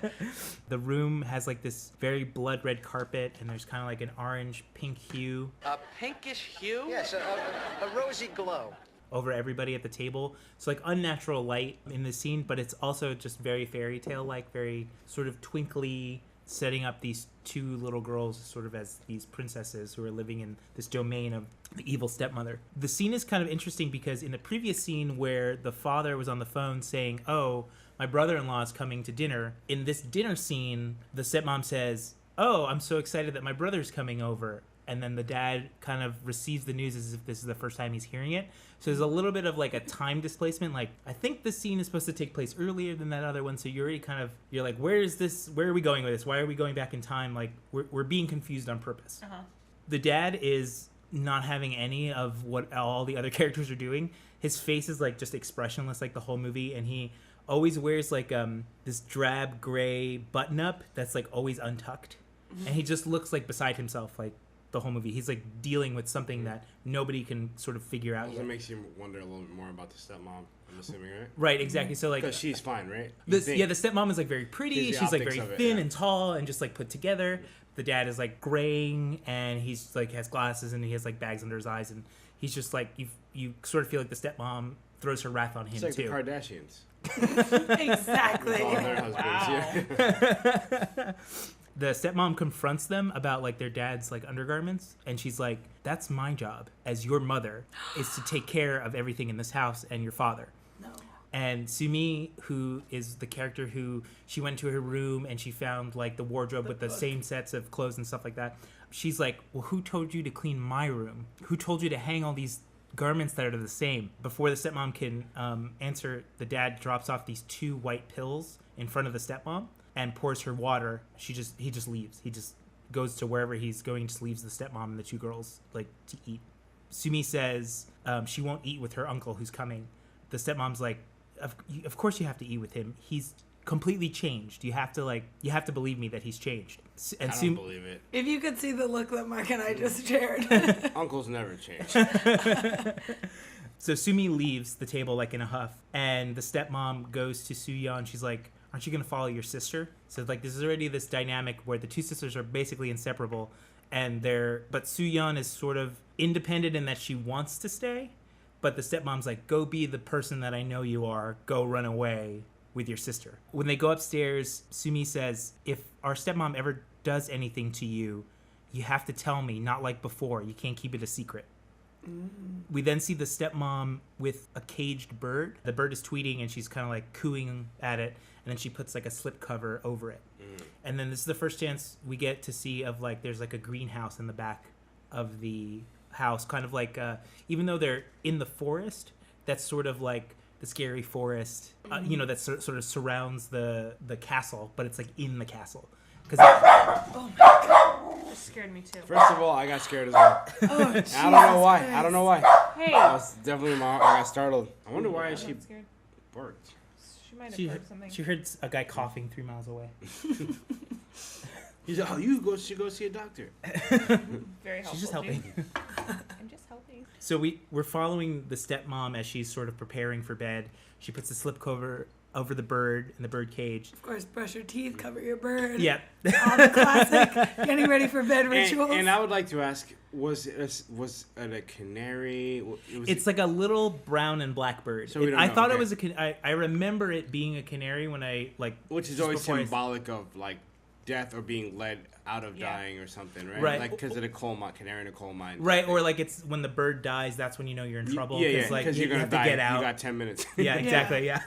The room has like this very blood red carpet, and there's kind of like an orange pink hue. A pinkish hue? Yes, a rosy glow. Over everybody at the table. So like unnatural light in the scene, but it's also just very fairy tale like, very sort of twinkly, setting up these two little girls sort of as these princesses who are living in this domain of the evil stepmother. The scene is kind of interesting because in the previous scene where the father was on the phone saying, oh, my brother-in-law is coming to dinner, in this dinner scene, the stepmom says, oh, I'm so excited that my brother's coming over. And then the dad kind of receives the news as if this is the first time he's hearing it. So there's a little bit of like a time displacement. Like, I think this scene is supposed to take place earlier than that other one. So you're already kind of, you're like, where are we going with this? Why are we going back in time? Like, we're being confused on purpose. Uh-huh. The dad is not having any of what all the other characters are doing. His face is like just expressionless like the whole movie. And he always wears like this drab gray button up that's like always untucked. Mm-hmm. And he just looks like beside himself, like, the whole movie. He's like dealing with something that nobody can sort of figure out yet. It makes you wonder a little bit more about the stepmom, I'm assuming, right? Right, exactly. So like, because she's fine, right? The stepmom is like very pretty. She's like very thin and tall and just like put together. The dad is like graying and he's like has glasses and he has like bags under his eyes, and he's just like, you sort of feel like the stepmom throws her wrath on him it's like too. The Kardashians. Exactly. All their husbands. Wow. The stepmom confronts them about like their dad's like undergarments, and she's like, that's my job as your mother, is to take care of everything in this house and your father. No. And Sumi, who is the character who she went to her room and she found like the wardrobe with the same sets of clothes and stuff like that. She's like, well, who told you to clean my room? Who told you to hang all these garments that are the same? Before the stepmom can answer, the dad drops off these 2 white pills in front of the stepmom and pours her water. He just leaves. He just goes to wherever he's going, just leaves the stepmom and the 2 girls like to eat. Sumi says she won't eat with her uncle who's coming. The stepmom's like, of course you have to eat with him. He's completely changed. You have to believe me that he's changed. And I don't believe it. If you could see the look that Mark and I just shared. Uncles never change. So Sumi leaves the table like in a huff, and the stepmom goes to Suya and she's like, aren't you going to follow your sister? So like this is already this dynamic where the 2 sisters are basically inseparable, but Suyeon is sort of independent in that she wants to stay, but the stepmom's like, go be the person that I know you are, go run away with your sister. When they go upstairs, Sumi says, if our stepmom ever does anything to you, you have to tell me, not like before. You can't keep it a secret. We then see the stepmom with a caged bird. The bird is tweeting and she's kind of like cooing at it, and then she puts like a slip cover over it. And then this is the first chance we get to see of like there's like a greenhouse in the back of the house, kind of like even though they're in the forest, that's sort of like the scary forest, that sort of surrounds the castle, but it's like in the castle. Oh my god, that scared me too. First of all, I got scared as well. Oh, I don't know why. Hey, I was definitely I got startled. I wonder why she barked. She might have heard something. She heard a guy coughing 3 miles away. He's like, oh, you should go see a doctor. Very helpful. She's just helping. I'm just helping. So we're following the stepmom as she's sort of preparing for bed. She puts the slipcover over the bird in the bird cage. Of course, brush your teeth, cover your bird. Yeah. All the classic getting ready for bed rituals. And I would like to ask, was it a canary? It's like a little brown and black bird. So we don't I know, thought okay. it was I remember it being a canary when I like. Which is just always before I- symbolic of like death or being led out of Yeah. dying or something, right? Right. Like because of the coal mine, canary in a coal mine. Right, or like it's when the bird dies, that's when you know you're in trouble. Yeah, Like because you you're gonna have die. to get out. You got 10 minutes. Yeah, exactly. Yeah.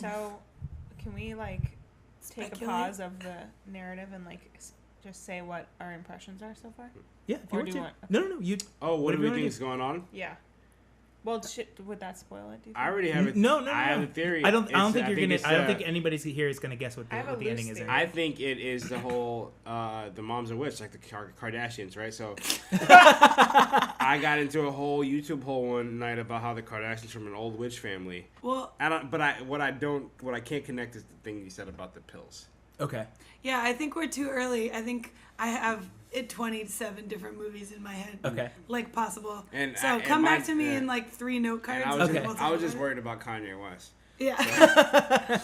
So, can we like take a Speculate? pause of the narrative and like just say what our impressions are so far? Yeah. If you Or want do to. you want- No. You. Oh, what Whatever do we you wanna think do. is going on? Yeah. Well, would that spoil it? Do you think? I already have it. No. I have a theory. I don't think It's- you're gonna. it's, I don't think anybody's here is gonna guess what I have what a the ending loose is. theory. I think it is the whole the mom's a witch, like the Kardashians, right? So I got into a whole YouTube hole one night about how the Kardashians from an old witch family. Well, What I can't connect is the thing you said about the pills. Okay. yeah, I think we're too early. I think I have 27 different movies in my head. Okay. Like possible. And so and come back mine- to me yeah. in like 3 note cards. And I was, and Okay. we'll I talk was just about worried about Kanye West. it. Yeah.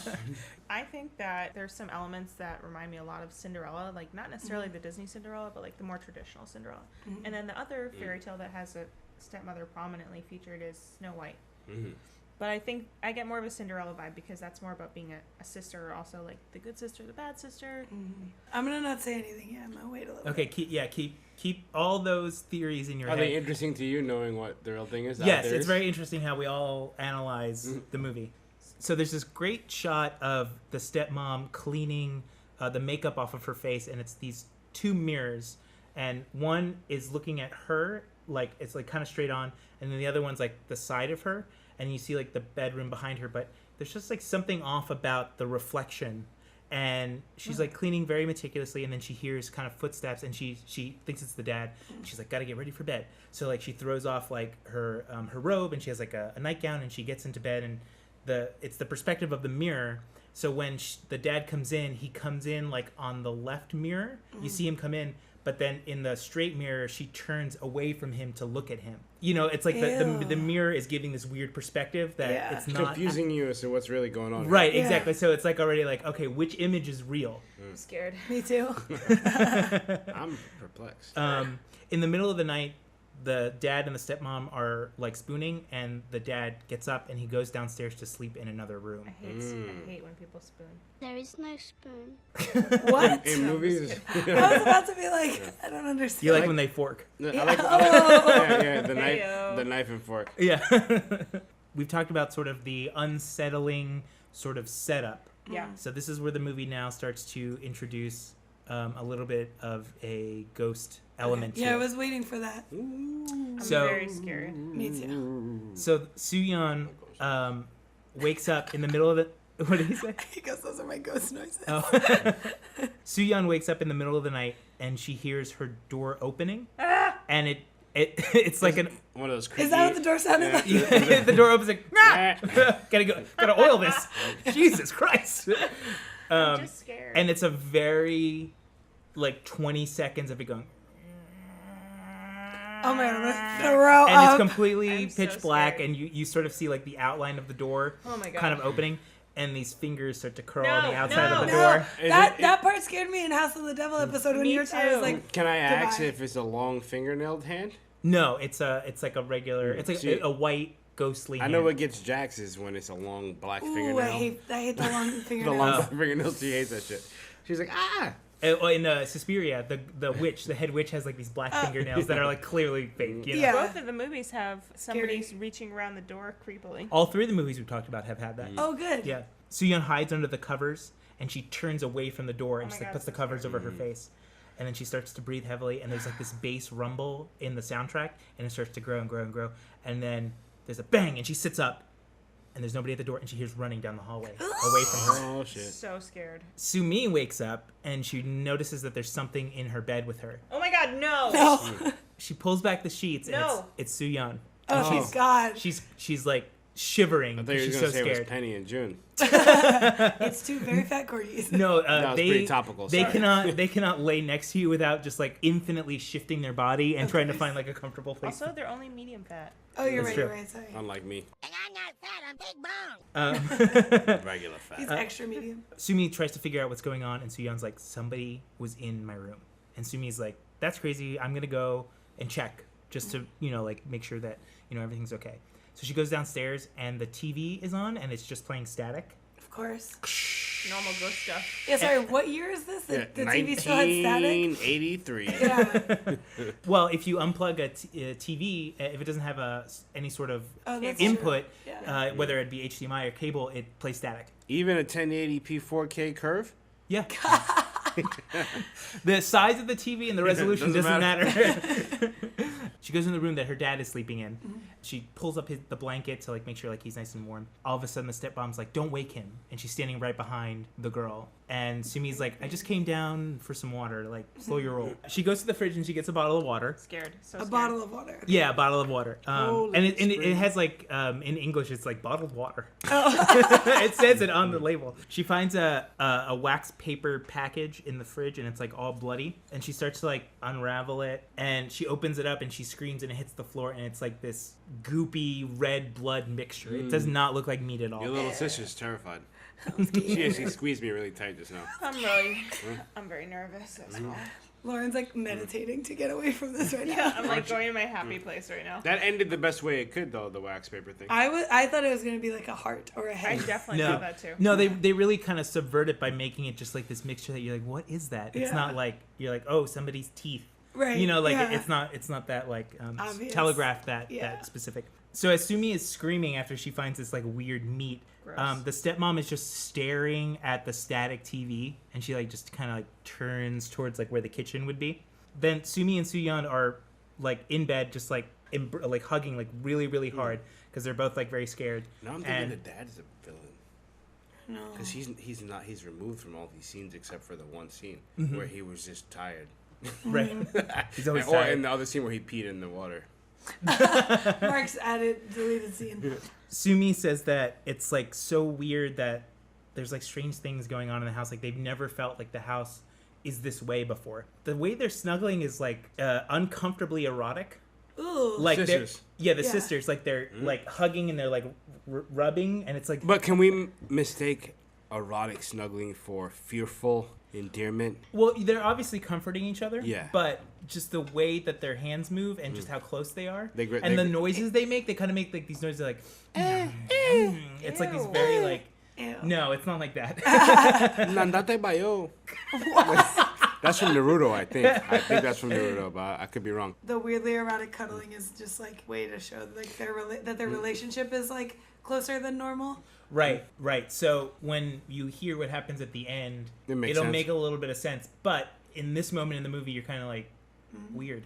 I think that there's some elements that remind me a lot of Cinderella, like not necessarily the Disney Cinderella, but like the more traditional Cinderella. And then the other fairy tale that has a stepmother prominently featured is Snow White. Mm-hmm. But I think I get more of a Cinderella vibe because that's more about being a sister, also like the good sister, the bad sister. I'm gonna not say anything yet. I'm gonna wait a little Okay. bit. Keep all those theories in your Are head. they interesting to you, knowing what the real thing is? Yes, out there it's is? very interesting how we all analyze the movie. So there's this great shot of the stepmom cleaning the makeup off of her face, and it's these 2 mirrors, and one is looking at her, like it's like kind of straight on, and then the other one's like the side of her, and you see like the bedroom behind her, but there's just like something off about the reflection. And she's like cleaning very meticulously, and then she hears kind of footsteps, and she thinks it's the dad. She's like, gotta get ready for bed. So like she throws off like her robe, and she has like a nightgown, and she gets into bed, and it's the perspective of the mirror. So when the dad comes in, he comes in like on the left mirror. You see him come in, but then in the straight mirror, she turns away from him to look at him. You know, it's like the Ew. mirror is giving this weird perspective that Yeah. it's not confusing you as to what's really going on. Right, Yeah. exactly. So it's like already like, okay, which image is real? I'm scared. Me too. I'm perplexed. In the middle of the night, the dad and the stepmom are like spooning, and the dad gets up and he goes downstairs to sleep in another room. I hate when people spoon. There is no spoon. What? In movies, I was about to be like, I don't understand. You like when they fork? I Yeah. like the Heyo. knife and fork. Yeah. We've talked about sort of the unsettling sort of setup. Yeah. So this is where the movie now starts to introduce a little bit of a ghost element Yeah, to I it. was waiting for that. I'm So- very scared. Me too. So Soo-yeon wakes up in the middle of the... What did he say? He goes, those are my ghost noises. Oh. Soo-yeon wakes up in the middle of the night, and she hears her door opening, and it's like an... One of those creepy. Is that what the door sounded like? the door opens like, gotta oil this. Jesus Christ. I'm just scared. And it's a very, like, 20 seconds of it going... Oh my god, I'm gonna throw And up. it's completely I'm so pitch black, scared. and you sort of see, like, the outline of the door Oh my god. kind of opening, and these fingers start to curl No, on the outside of the no. door. Is that part scared me in House of the Devil episode when Me you were I was too. like, Can I ask Goodbye. if it's a long fingernailed hand? No, it's like a regular, it's like See- a white ghostly I hand. know what gets Jax is when it's a long black ooh, fingernail. I hate the long the fingernails. long fingernails. She hates that shit. She's like, ah. In Suspiria, the witch, the head witch, has like these black fingernails that are like clearly fake. You know? Yeah. Both of the movies have somebody's reaching around the door creepily. All 3 of the movies we've talked about have had that. Oh, good. Yeah. Soo-yeon hides under the covers, and she turns away from the door, and Oh she my like, God, puts the so covers over her face. And then she starts to breathe heavily, and there's like this bass rumble in the soundtrack, and it starts to grow and grow and grow. And then there's a bang, and she sits up, and there's nobody at the door, and she hears running down the hallway away from her. Oh shit. So scared. Soo-mi wakes up, and she notices that there's something in her bed with her. Oh my god, no! No. She pulls back the sheets, and No. it's Soo-yeon. Oh, God. She's like shivering. I thought you were She's going so to say it was scared. Penny and June. It's two very fat corgis. No, That was pretty topical. They Sorry. they cannot lay next to you wwithout just like infinitely shifting their body and Of trying to course. find like a comfortable place. Also, they're only medium fat. Oh, you're That's right. true. You're right. Sorry. Unlike me. Um, Regular fat. He's extra medium. Sumi tries to figure out what's going on, and Soo-yeon's like, somebody was in my room. And Sumi's like, that's crazy. I'm going to go and check just to, like make sure that, everything's okay. So she goes downstairs, and the TV is on, and it's just playing static. Of course. Normal ghost stuff. Yeah. Sorry. What year is this? The TV still had static. 1983. Yeah. Well, if you unplug a TV, if it doesn't have any sort of Oh, that's input, true. Yeah. whether it be HDMI or cable, it plays static. Even a 1080p 4K curve? Yeah. The size of the TV and the resolution doesn't matter. She goes in the room that her dad is sleeping in. Mm-hmm. She pulls up the blanket to like make sure like he's nice and warm. All of a sudden the stepmom's like, don't wake him. And she's standing right behind the girl. And Sumi's like, I just came down for some water. Like, slow your roll. She goes to the fridge and she gets a bottle of water. Scared. So A scared. bottle of water. Yeah, a bottle of water. Holy And it springs. has like, in English, it's like bottled water. Oh. It says it on the label. She finds a wax paper package in the fridge and it's like all bloody. And she starts to like unravel it. And she opens it up and she screams and it hits the floor. And it's like this goopy red blood mixture. It does not look like meat at all. Your little sister's terrified. She squeezed me really tight just now. I'm very nervous as well. Lauren's like meditating to get away from this right now. Yeah, I'm like going to my happy place right now. That ended the best way it could, though, the wax paper thing. I thought it was gonna be like a heart or a I head. definitely No, thought that too. no, they really kind of subvert it by making it just like this mixture that you're like, what is that? It's Yeah. not like you're like, oh, somebody's teeth. Right. Like yeah. it's not that like Obvious. telegraphed that Yeah. that specific. So as Sumi is screaming after she finds this like weird meat, Gross. the stepmom is just staring at the static TV, and she like just kind of like turns towards like where the kitchen would be. Then Sumi and Soo-yeon are like in bed, just like like hugging like really really hard because they're both like very scared. Now I'm thinking And- the dad is a villain. No. Because he's removed from all these scenes except for the one scene Mm-hmm. where he was just tired. Right. He's always Or tired. in the other scene where he peed in the water. Mark's deleted scene. Sumi says that it's like so weird that there's like strange things going on in the house. Like they've never felt like the house is this way before. The way they're snuggling is like uncomfortably erotic. Ooh. Like they're- Sisters. yeah, the Yeah. sisters like they're like hugging and they're like rubbing, and it's like But can we mistake erotic snuggling for fearful endearment? well, they're obviously comforting each other. Yeah. But just the way that their hands move and just how close they are, They gr- and they the gr- noises they make, they kind of make like these noises like. It's like these very like. Ew. No, it's not like that. Nandate bayo. That's from Naruto, I think. I think that's from Naruto, but I could be wrong. The weirdly erotic cuddling is just like way to show like that their relationship is like closer than normal. Right. So when you hear what happens at the end, It makes it'll sense. make a little bit of sense. But in this moment in the movie, you're kind of like weird.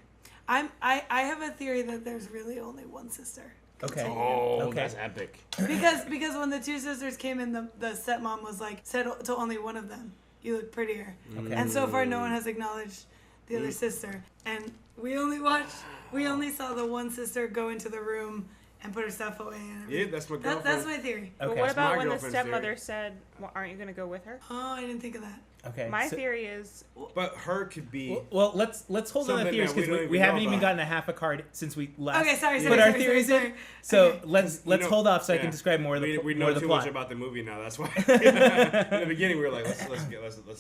I have a theory that there's really only one sister. Okay. Oh, Okay. that's epic. Because when the two sisters came in, the stepmom was like said to only one of them, "You look prettier," Okay. and so far no one has acknowledged the other sister. And we only saw the one sister go into the room and put her stuff away. And Yeah, everything. that's my girlfriend. That's my theory. But Okay. what my about when the girlfriend's stepmother theory. said, well, aren't you going to go with her? Oh, I didn't think of that. Okay. My so- theory is, But her could be. Well, let's hold on to Something theories that we because don't we even haven't know even about. gotten a half a card since we last Okay, sorry, put our sorry, theories sorry. in. So Okay. let's You know, hold off so I can yeah. describe more of the We more know of the too plot. much about the movie now. That's why. In the beginning, we were like, let's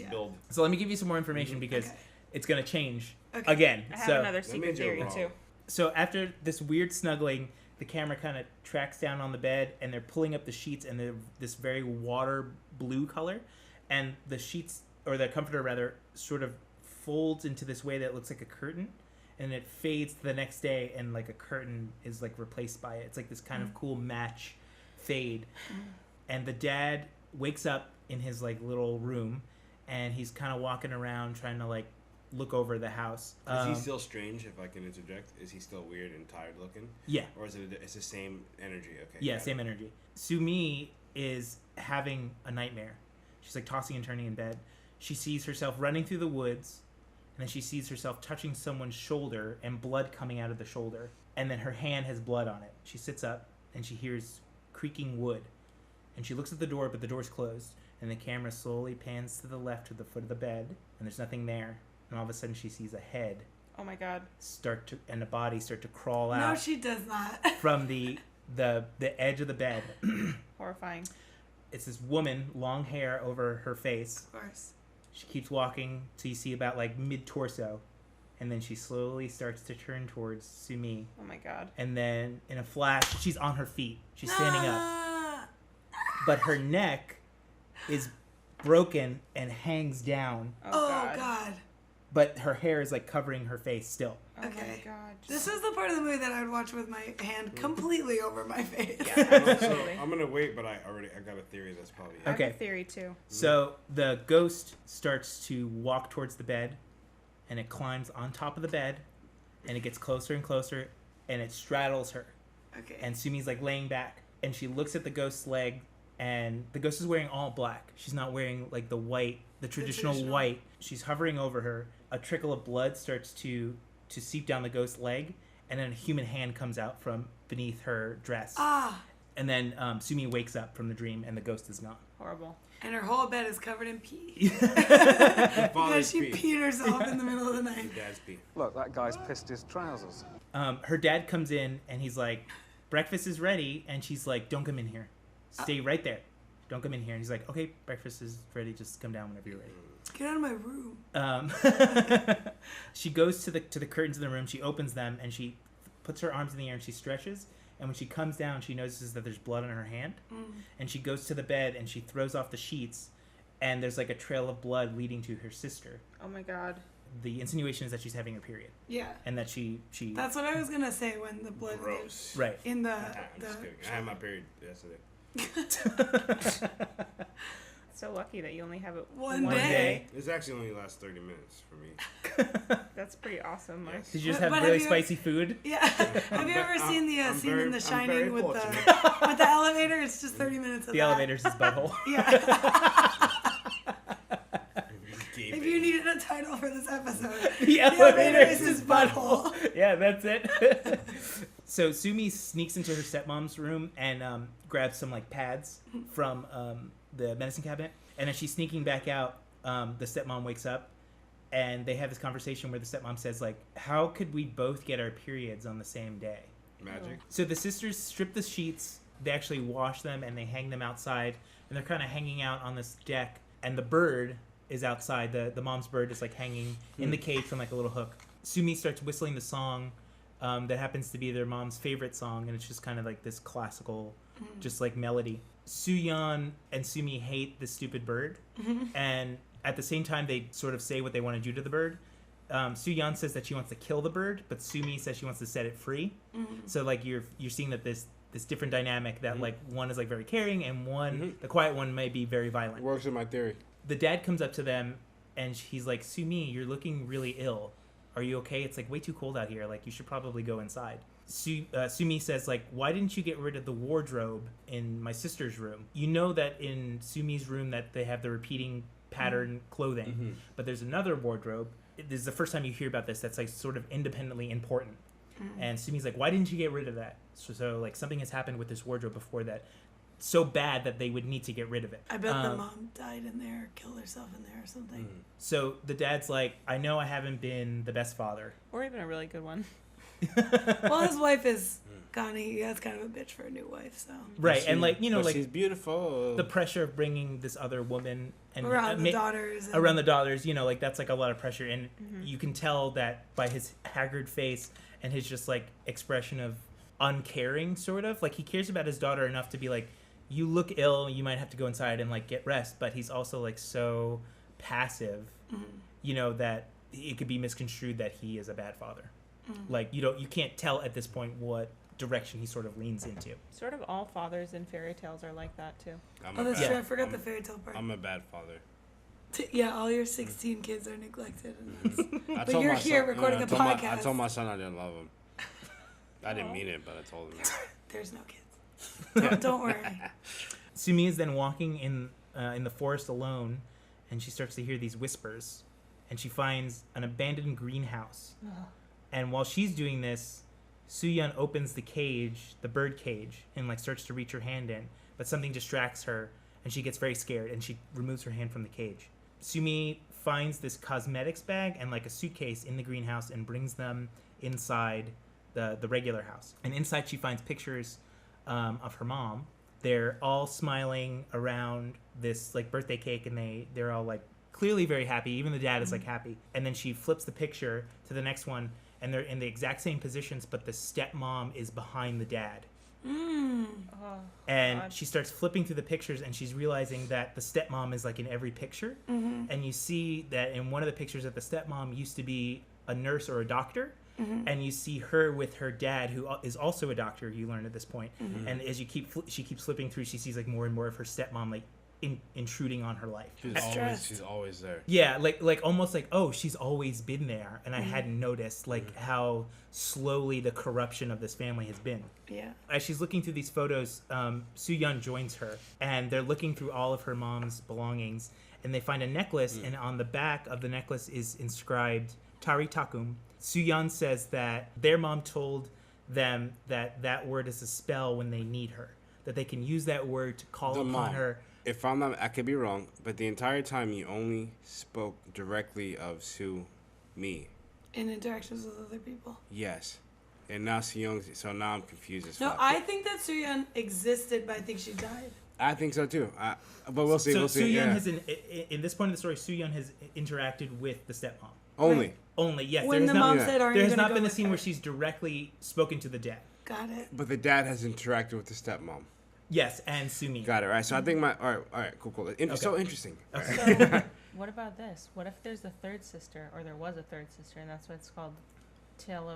build. So let me give you some more information because Okay. it's going to change Okay. again. I have so another secret means you're theory wrong. too. So after this weird snuggling, the camera kind of tracks down on the bed, and they're pulling up the sheets, and they're this very water blue color, and the sheets, or the comforter rather, sort of folds into this way that looks like a curtain, and it fades to the next day, and like a curtain is like replaced by it. It's like this kind of cool match fade, and the dad wakes up in his like little room, and he's kind of walking around trying to like look over the house. Is he still strange? If I can interject, is he still weird and tired looking, Yeah. or is it? It's the same energy. Okay. Yeah, got it. same energy. Sumi is having a nightmare. She's like tossing and turning in bed. She sees herself running through the woods, and then she sees herself touching someone's shoulder and blood coming out of the shoulder. And then her hand has blood on it. She sits up and she hears creaking wood. And she looks at the door, but the door's closed. And the camera slowly pans to the left to the foot of the bed, and there's nothing there. And all of a sudden, she sees a head Oh my god. and a body start to crawl No, out she does not. from the edge of the bed. Horrifying. It's this woman, long hair over her face. Of course. She keeps walking till you see about like mid-torso. And then she slowly starts to turn towards Sumi. Oh my god. And then in a flash, she's on her feet. She's standing up. But her neck is broken and hangs down. Oh god. But her hair is like covering her face still. Oh Okay. my god. This is the part of the movie that I would watch with my hand completely over my face. So Absolutely. I'm gonna wait, but I got a theory that's probably I have Okay. a theory too. So the ghost starts to walk towards the bed, and it climbs on top of the bed, and it gets closer and closer, and it straddles her. Okay. And Sumi's like laying back, and she looks at the ghost's leg, and the ghost is wearing all black. She's not wearing like the white, the traditional white. She's hovering over her. A trickle of blood starts to seep down the ghost's leg, and then a human hand comes out from beneath her dress. And then Sumi wakes up from the dream, and the ghost is gone. Horrible. And her whole bed is covered in pee. Father's Because she pee. peed herself in the middle of the night. Dad's pee. Look, that guy's pissed his trousers. Her dad comes in, and he's like, breakfast is ready, and she's like, don't come in here. Stay right there. Don't come in here. And he's like, okay, breakfast is ready. Just come down whenever you're ready. Get out of my room. She goes to the curtains in the room. She opens them, and she puts her arms in the air, and she stretches. And when she comes down, she notices that there's blood on her hand. And she goes to the bed, and she throws off the sheets, and there's like a trail of blood leading to her sister. Oh my god. The insinuation is that she's having her period, Yeah. and that she That's what I was going to say when the blood Gross. right. in the... I'm just kidding. I had my period yesterday. So lucky that you only have it One One day. day. This actually only lasts 30 minutes for me. That's pretty awesome, Mark. Yes. Did you just But have have really you- spicy food? Yeah. Have you ever seen the I'm scene very- in The I'm Shining very with fortunate. with the elevator? It's just 30 minutes of The that. elevator's his butthole. Yeah. If you needed a title for this episode, The elevator is his butthole. Yeah, that's it. So Sumi sneaks into her stepmom's room and grabs some like pads from the medicine cabinet. And as she's sneaking back out, the stepmom wakes up, and they have this conversation where the stepmom says like, "How could we both get our periods on the same day?" Magic. So the sisters strip the sheets. They actually wash them and they hang them outside, and they're kind of hanging out on this deck. And the bird is outside. The mom's bird is like hanging in the cage from like a little hook. Sumi starts whistling the song that happens to be their mom's favorite song, and it's just kind of like this classical, just like melody. Suyeon and Sumi hate this stupid bird, and at the same time they sort of say what they want to do to the bird. Suyeon says that she wants to kill the bird, but Sumi says she wants to set it free. So like you're seeing that this different dynamic that like one is like very caring, and one the quiet one may be very violent. Works in my theory. The dad comes up to them, and he's like, "Sumi, you're looking really ill. Are you okay? It's like way too cold out here. Like you should probably go inside." Sumi says like, "Why didn't you get rid of the wardrobe in my sister's room? You know that in Sumi's room that they have the repeating pattern clothing, but there's another wardrobe. This is the first time you hear about this. That's like sort of independently important." And Sumi's like, "Why didn't you get rid of that?" So like something has happened with this wardrobe before that, so bad that they would need to get rid of it. I bet the mom died in there, or killed herself in there or something. So the dad's like, "I know I haven't been the best father." Or even a really good one. Well, his wife is gone. That's kind of a bitch for a new wife, so. Right, and like, you know, But like she's beautiful. the pressure of bringing this other woman and Around the daughters. And around the daughters, you know, like that's like a lot of pressure, and you can tell that by his haggard face and his just like expression of uncaring, sort of like he cares about his daughter enough to be like, "You look ill, you might have to go inside and like get rest," but he's also like so passive, you know, that it could be misconstrued that he is a bad father. Like you can't tell at this point what direction he sort of leans into. Sort of all fathers in fairy tales are like that too. Oh, that's true. I forgot the fairy tale part. I'm a bad father. Yeah, all your 16 kids are neglected. And I but told you're my here son- recording I a told my- podcast. I told my son I didn't love him. I didn't mean it, but I told him. There's no kids. Don't worry. Sumi is then walking in the forest alone, and she starts to hear these whispers, and she finds an abandoned greenhouse. And while she's doing this, Soo-yeon opens the cage, the bird cage, and like starts to reach her hand in, but something distracts her, and she gets very scared, and she removes her hand from the cage. Sumi finds this cosmetics bag and like a suitcase in the greenhouse and brings them inside the regular house. And inside she finds pictures of her mom. They're all smiling around this like birthday cake, and they're all like clearly very happy. Even the dad is like happy. And then she flips the picture to the next one, and they're in the exact same positions, but the stepmom is behind the dad. And she starts flipping through the pictures, and she's realizing that the stepmom is like in every picture. And you see that in one of the pictures that the stepmom used to be a nurse or a doctor. And you see her with her dad, who is also a doctor, you learn at this point. And as she keeps flipping through, she sees like more and more of her stepmom like intruding on her life. She's always there. Yeah, like almost like, oh, she's always been there, and I hadn't noticed like how slowly the corruption of this family has been. Yeah. As she's looking through these photos, Soo-yeon joins her, and they're looking through all of her mom's belongings, and they find a necklace, and on the back of the necklace is inscribed Tari Takum. Soo-yeon says that their mom told them that word is a spell when they need her, that they can use that word to call upon her. If I'm not, I could be wrong, but the entire time you only spoke directly of me. In interactions with other people. Yes. And now Soo-yeon, so now I'm confused as No, fuck. I think that Soo-yeon existed, but I think she died. I think so too. But we'll see. So we'll see. Soo-yeon has, in this point of the story, Soo-yeon has interacted with the stepmom. Only. Right. Only, yes. When the mom said, "Are you there has gonna not go been a with scene her?" where she's directly spoken to the dad. Got it. But the dad has interacted with the stepmom. Yes, and Sumi. Got it, right? So I think all right, cool. So interesting. So, what about this? What if there's a third sister, or there was a third sister, and that's what it's called? It's Tale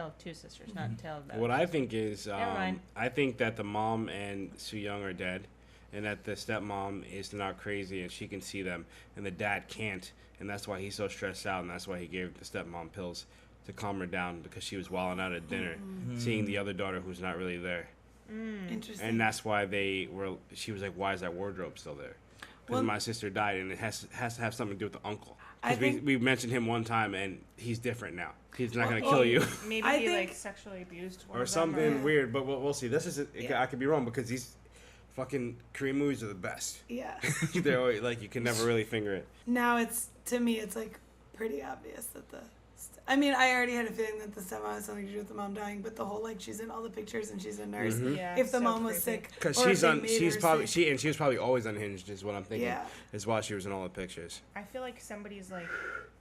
of Two Sisters, not Tale of... What I think is, Never mind. I think that the mom and Soo-yeon are dead, and that the stepmom is not crazy, and she can see them, and the dad can't, and that's why he's so stressed out, and that's why he gave the stepmom pills to calm her down, because she was wilding out at dinner, seeing the other daughter who's not really there. Interesting. And that's why she was like, why is that wardrobe still there? Because my sister died, and it has to have something to do with the uncle. Because we mentioned him one time, and he's different now. He's not going to kill you. Maybe he like sexually abused one or of them, something weird, but we'll see. This is I could be wrong, because these fucking Korean movies are the best. Yeah. They're always, like, you can never really finger it. Now to me, it's like pretty obvious that I mean, I already had a feeling that the stepmom has something to do with the mom dying, but the whole like she's in all the pictures and she's a nurse. Yeah, If the so mom was creepy. sick, Because or if she's they on, made she's her probably sick. she was probably always unhinged, is what I'm thinking. Yeah. Is why she was in all the pictures. I feel like somebody's like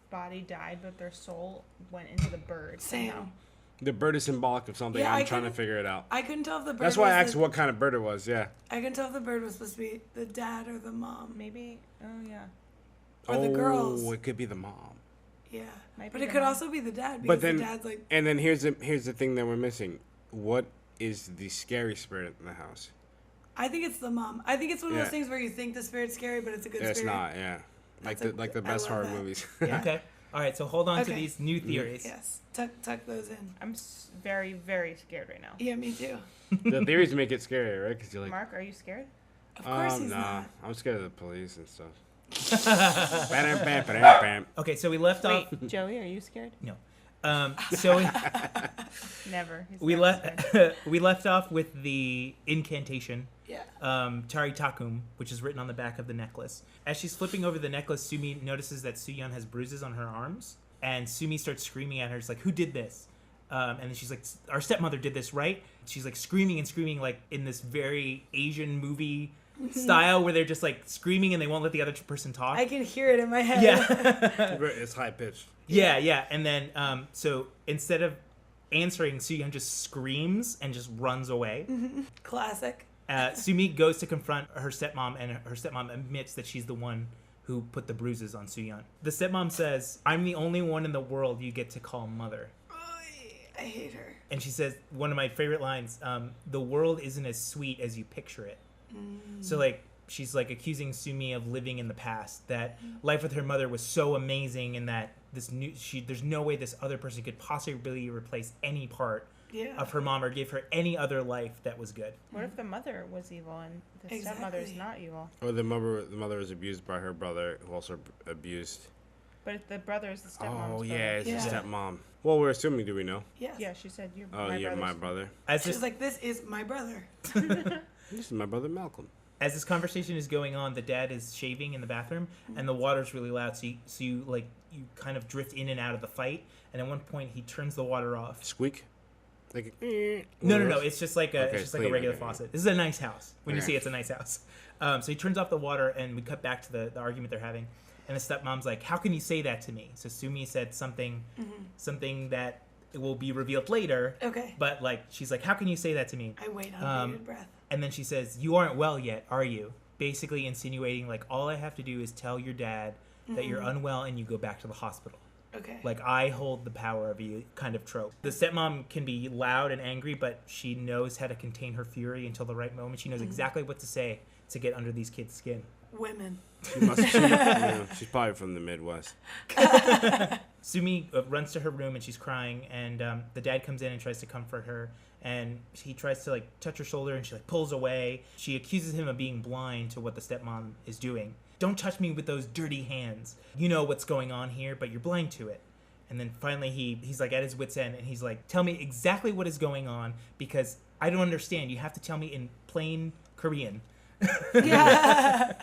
body died, but their soul went into the bird. somehow. Same. The bird is symbolic of something. Yeah, I'm I trying to couldn't- figure it out. I couldn't tell if the bird. That's why I was asked what kind of bird it was. Yeah. I couldn't tell if the bird was supposed to be the dad or the mom. Maybe. Oh yeah. Or the girls. Oh, it could be the mom. Yeah. Might But be it the could mom. also be the dad because But then, the dad's like. and then here's the thing that we're missing. What is the scary spirit in the house? I think it's the mom. I think it's one of those Yeah. things where you think the spirit's scary, but it's a good It's spirit. not. Yeah. That's Like the I best love horror that. movies. Yeah. Okay. All right. So hold on to Okay. these new theories. Yes. Tuck those in. I'm very, very scared right now. Yeah, me too. The theories make it scary, right? Because you're like, Mark, are you scared? Of course he's nah. not. I'm scared of the police and stuff. Bam, bam, bam, bam. Okay. So we left off. Wait, Joey, are you scared? No. So Never. He's we never scared. we left off with the incantation. Yeah. Tari Takum, which is written on the back of the necklace. As she's flipping over the necklace, Sumi notices that Soo-yeon has bruises on her arms, and Sumi starts screaming at her. She's like, "Who did this?" And then she's like, "Our stepmother did this, right?" She's like screaming and screaming, like in this very Asian movie style, where they're just like screaming and they won't let the other person talk. I can hear it in my head. Yeah. It's high pitched. Yeah. And then, so instead of answering, Soo-yeon just screams and just runs away. Classic. Sumi goes to confront her stepmom, and her stepmom admits that she's the one who put the bruises on Soo-yeon. The stepmom says, "I'm the only one in the world you get to call mother." I hate her. And she says, one of my favorite lines, "The world isn't as sweet as you picture it." So, like, she's, like, accusing Sumi of living in the past, that life with her mother was so amazing, and that there's no way this other person could possibly replace any part of her mom or give her any other life that was good. What if the mother was evil and the Exactly. stepmother's not evil? Or the mother was abused by her brother, who also abused But the brother is the stepmom's Oh, yeah, brother. it's Yeah. the stepmom. Well, we're assuming, do we know? Yes. Yeah, she said you're Oh, my you're brother's. my brother. As She's this, like, this is my brother. This is my brother Malcolm. as this conversation is going on, the dad is shaving in the bathroom, and the water's really loud. So you kind of drift in and out of the fight. And at one point, he turns the water off. Squeak? Like, No. It's just like a Okay, it's just like a clean, regular okay. faucet. This is a nice house. When you Okay. see it's a nice house. So he turns off the water, and we cut back to the argument they're having. And the stepmom's like, "How can you say that to me?" So Sumi said something that will be revealed later. Okay. But like, she's like, "How can you say that to me?" I wait on bated breath. And then she says, "You aren't well yet, are you?" Basically insinuating like, all I have to do is tell your dad that you're unwell and you go back to the hospital. Okay. Like, I hold the power of you kind of trope. The stepmom can be loud and angry, but she knows how to contain her fury until the right moment. She knows exactly what to say to get under these kids' skin. Women. She's probably from the Midwest. Sumi runs to her room and she's crying, and the dad comes in and tries to comfort her, and he tries to like touch her shoulder, and she like pulls away. She accuses him of being blind to what the stepmom is doing. "Don't touch me with those dirty hands. You know what's going on here, but you're blind to it." And then finally he's like at his wit's end, and he's like, "Tell me exactly what is going on, because I don't understand. You have to tell me in plain Korean." Yeah.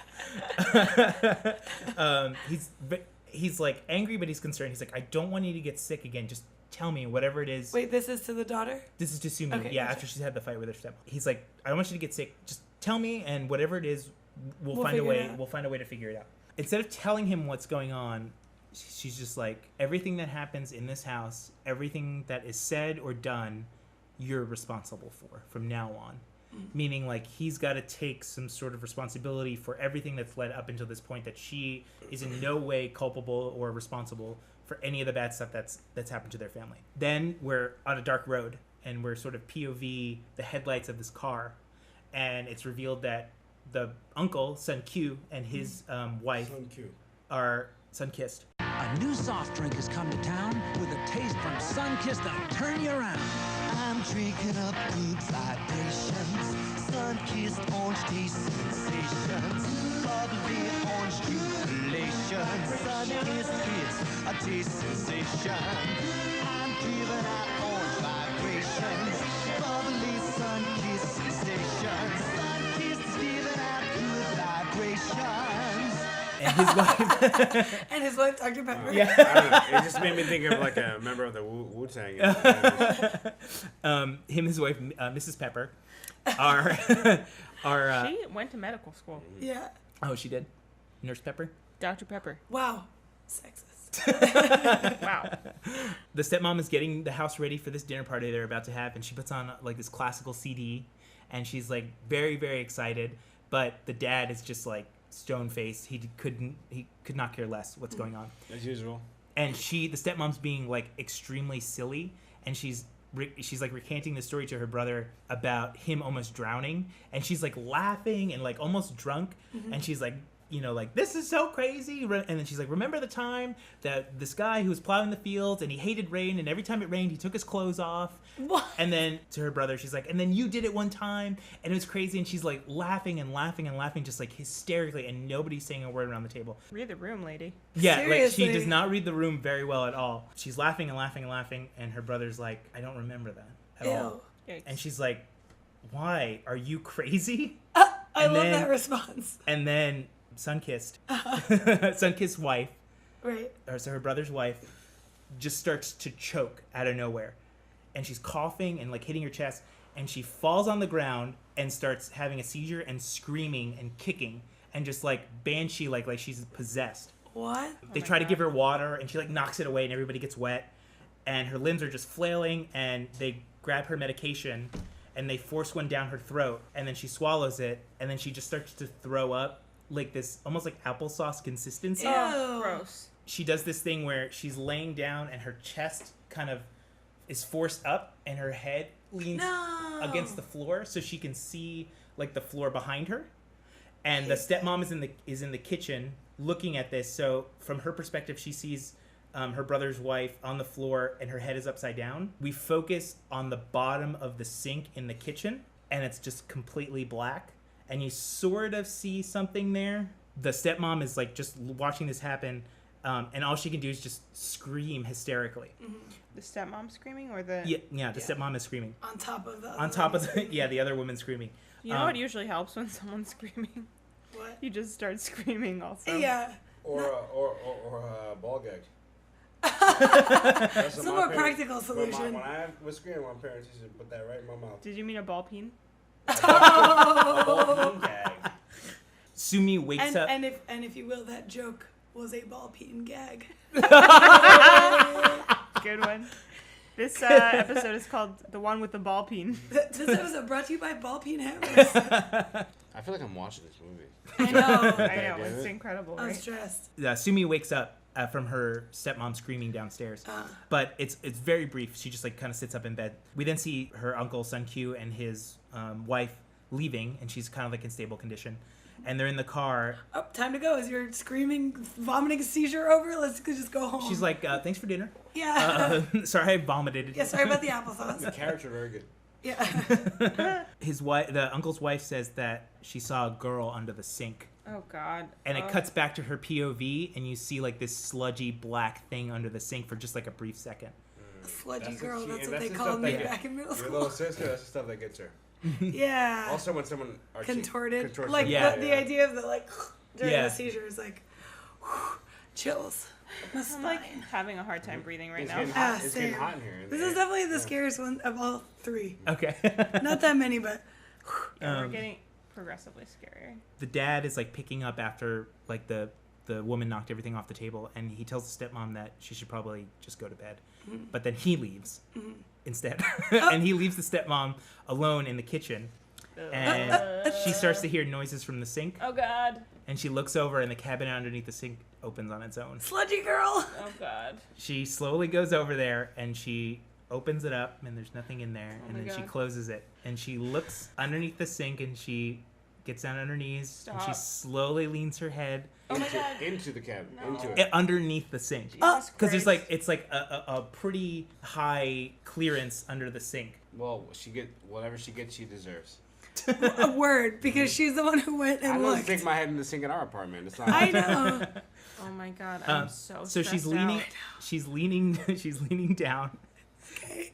He's like angry, but he's concerned. He's like, "I don't want you to get sick again. Just tell me whatever it is." Wait, this is to the daughter? This is to Sumi. Okay, Yeah, gotcha. after she's had the fight with her stepmom. He's like, "I don't want you to get sick. Just tell me, and whatever it is, we'll find a figure way. it out." We'll find a way to figure it out." Instead of telling him what's going on, she's just like, "Everything that happens in this house, everything that is said or done, you're responsible for from now on." Meaning, like, he's got to take some sort of responsibility for everything that's led up until this point, that she is in no way culpable or responsible for any of the bad stuff that's happened to their family. Then we're on a dark road, and we're sort of POV the headlights of this car, and it's revealed that the uncle, Sun Q, and his wife are sun-kissed. A new soft drink has come to town with a taste from Sunkist that'll turn you around. I'm drinking up good vibrations, sun-kissed orange taste sensations, bubbly orange jubilation, sun-kissed kiss, a taste sensation. I'm giving out orange vibrations, bubbly sun-kissed sensations, sun-kissed is giving out good vibrations. And his wife... And his wife, Dr. Pepper. Yeah. I don't know. It just made me think of like a member of the Wu-Tang. Him and his wife, Mrs. Pepper, are... She went to medical school. Yeah. Oh, she did? Nurse Pepper? Dr. Pepper. Wow. Sexist. Wow. The stepmom is getting the house ready for this dinner party they're about to have, and she puts on like this classical CD, and she's like very, very excited, but the dad is just like stone-faced. He could not care less what's going on. As usual. And the stepmom's being like extremely silly, and she's like recanting the story to her brother about him almost drowning, and she's like laughing and like almost drunk, and she's like, you know, like, "This is so crazy." And then she's like, "Remember the time that this guy who was plowing the fields and he hated rain, and every time it rained he took his clothes off?" What? And then to her brother, she's like, "And then you did it one time and it was crazy." And she's like laughing and laughing and laughing, just like hysterically, and nobody's saying a word around the table. Read the room, lady. Yeah, Seriously? like she does not read the room very well at all. She's laughing and laughing and laughing, and her brother's like, "I don't remember that at all." Yikes. And she's like, "Why? Are you crazy?" I And love then- that response. And then Sunkissed, Sunkissed wife, Right. so her brother's wife, just starts to choke out of nowhere, and she's coughing and like hitting her chest, and she falls on the ground and starts having a seizure and screaming and kicking and just like banshee like she's possessed. What? They try to give her water, and she like knocks it away, and everybody gets wet, and her limbs are just flailing, and they grab her medication and they force one down her throat, and then she swallows it, and then she just starts to throw up like this almost like applesauce consistency. Ew. Gross. She does this thing where she's laying down and her chest kind of is forced up and her head leans No. against the floor so she can see like the floor behind her. And the stepmom is in the kitchen looking at this. So from her perspective, she sees her brother's wife on the floor and her head is upside down. We focus on the bottom of the sink in the kitchen, and it's just completely black. And you sort of see something there. The stepmom is like just watching this happen, And all she can do is just scream hysterically. The stepmom screaming or the... Yeah, the stepmom is screaming. On top of the the other woman screaming. You know what usually helps when someone's screaming? What? You just start screaming also. Yeah. Or a ball gag. It's a more practical solution. When I was screaming, my parents used to put that right in my mouth. Did you mean a ball peen? A ball gag. Sumi wakes up. And if you will, that joke was a ball peen gag. Good one. This episode is called The One with the Ball Peen. This episode brought to you by Ball Peen Hammers. I feel like I'm watching this movie. I know. I know. It's incredible, I'm right? stressed. Sumi wakes up from her stepmom screaming downstairs. But it's very brief. She just like kind of sits up in bed. We then see her uncle Sun Q and his wife leaving, and she's kind of like in stable condition. And they're in the car. Oh, time to go. Is your screaming, vomiting seizure over? Let's just go home. She's like, thanks for dinner. Yeah. Sorry, I vomited. Yeah, sorry about the applesauce. The carrots are very good. Yeah. The uncle's wife says that she saw a girl under the sink. Oh, God. And it cuts back to her POV, and you see like this sludgy black thing under the sink for just like a brief second. Sludgy girl, that's what they called me back in middle school. Your little sister, that's the stuff that gets her. Yeah. Also, when someone contorted, like yeah. the idea of the during the seizure is like chills. I'm like having a hard time breathing right now. It's getting hot in here. This is definitely the scariest one of all three. Okay. Not that many, but we're getting progressively scarier. The dad is like picking up after like the woman knocked everything off the table, and he tells the stepmom that she should probably just go to bed. But then he leaves instead. And he leaves the stepmom alone in the kitchen. And she starts to hear noises from the sink. Oh, God. And she looks over, and the cabinet underneath the sink opens on its own. Sludgy girl. Oh, God. She slowly goes over there, and she opens it up, and there's nothing in there. And then she closes it. And she looks underneath the sink, and she gets down on her knees. And she slowly leans her head into the cabinet. No. Into it. Underneath the sink. Because there's like it's like a pretty high clearance under the sink. Well, whatever she gets, she deserves. A word, because she's the one who went and I looked. don't stick my head in the sink in our apartment. It's not. I know. Oh my God, I'm so So she's stressed leaning. out. She's leaning down. Okay.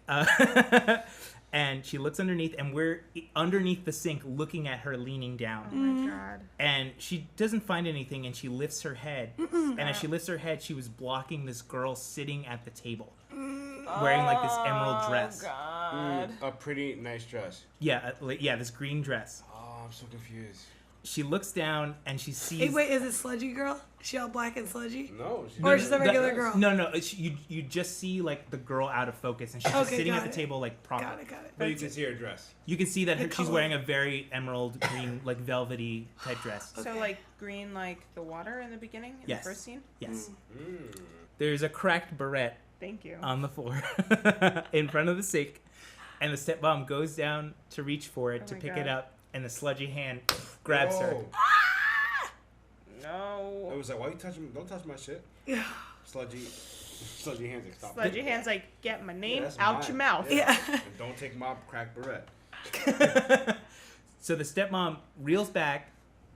And she looks underneath, and we're underneath the sink looking at her leaning down. Oh my God. And she doesn't find anything, and she lifts her head. And as she lifts her head, she was blocking this girl sitting at the table, wearing like this emerald dress. Oh God. A pretty nice dress. Yeah, this green dress. Oh, I'm so confused. She looks down, and she sees... Hey, wait, is it sludgy girl? Is she all black and sludgy? No. Or she's a regular girl? No. You just see like the girl out of focus, and she's just sitting at the table like proper. Got it. But you can see her dress. You can see that she's wearing a very emerald green, like velvety type dress. So like green, like the water in the beginning, in the first scene. Yes. There's a cracked barrette. Thank you. On the floor, in front of the sink, and the stepmom goes down to reach for it to pick it up, and the sludgy hand grabs her. No. I was like, why you touching? Don't touch my shit. Sludgy hands. Like, stop. Sludgy hands like, get my name that's out mine. your mouth. Yeah. And don't take my cracked barrette. So the stepmom reels back,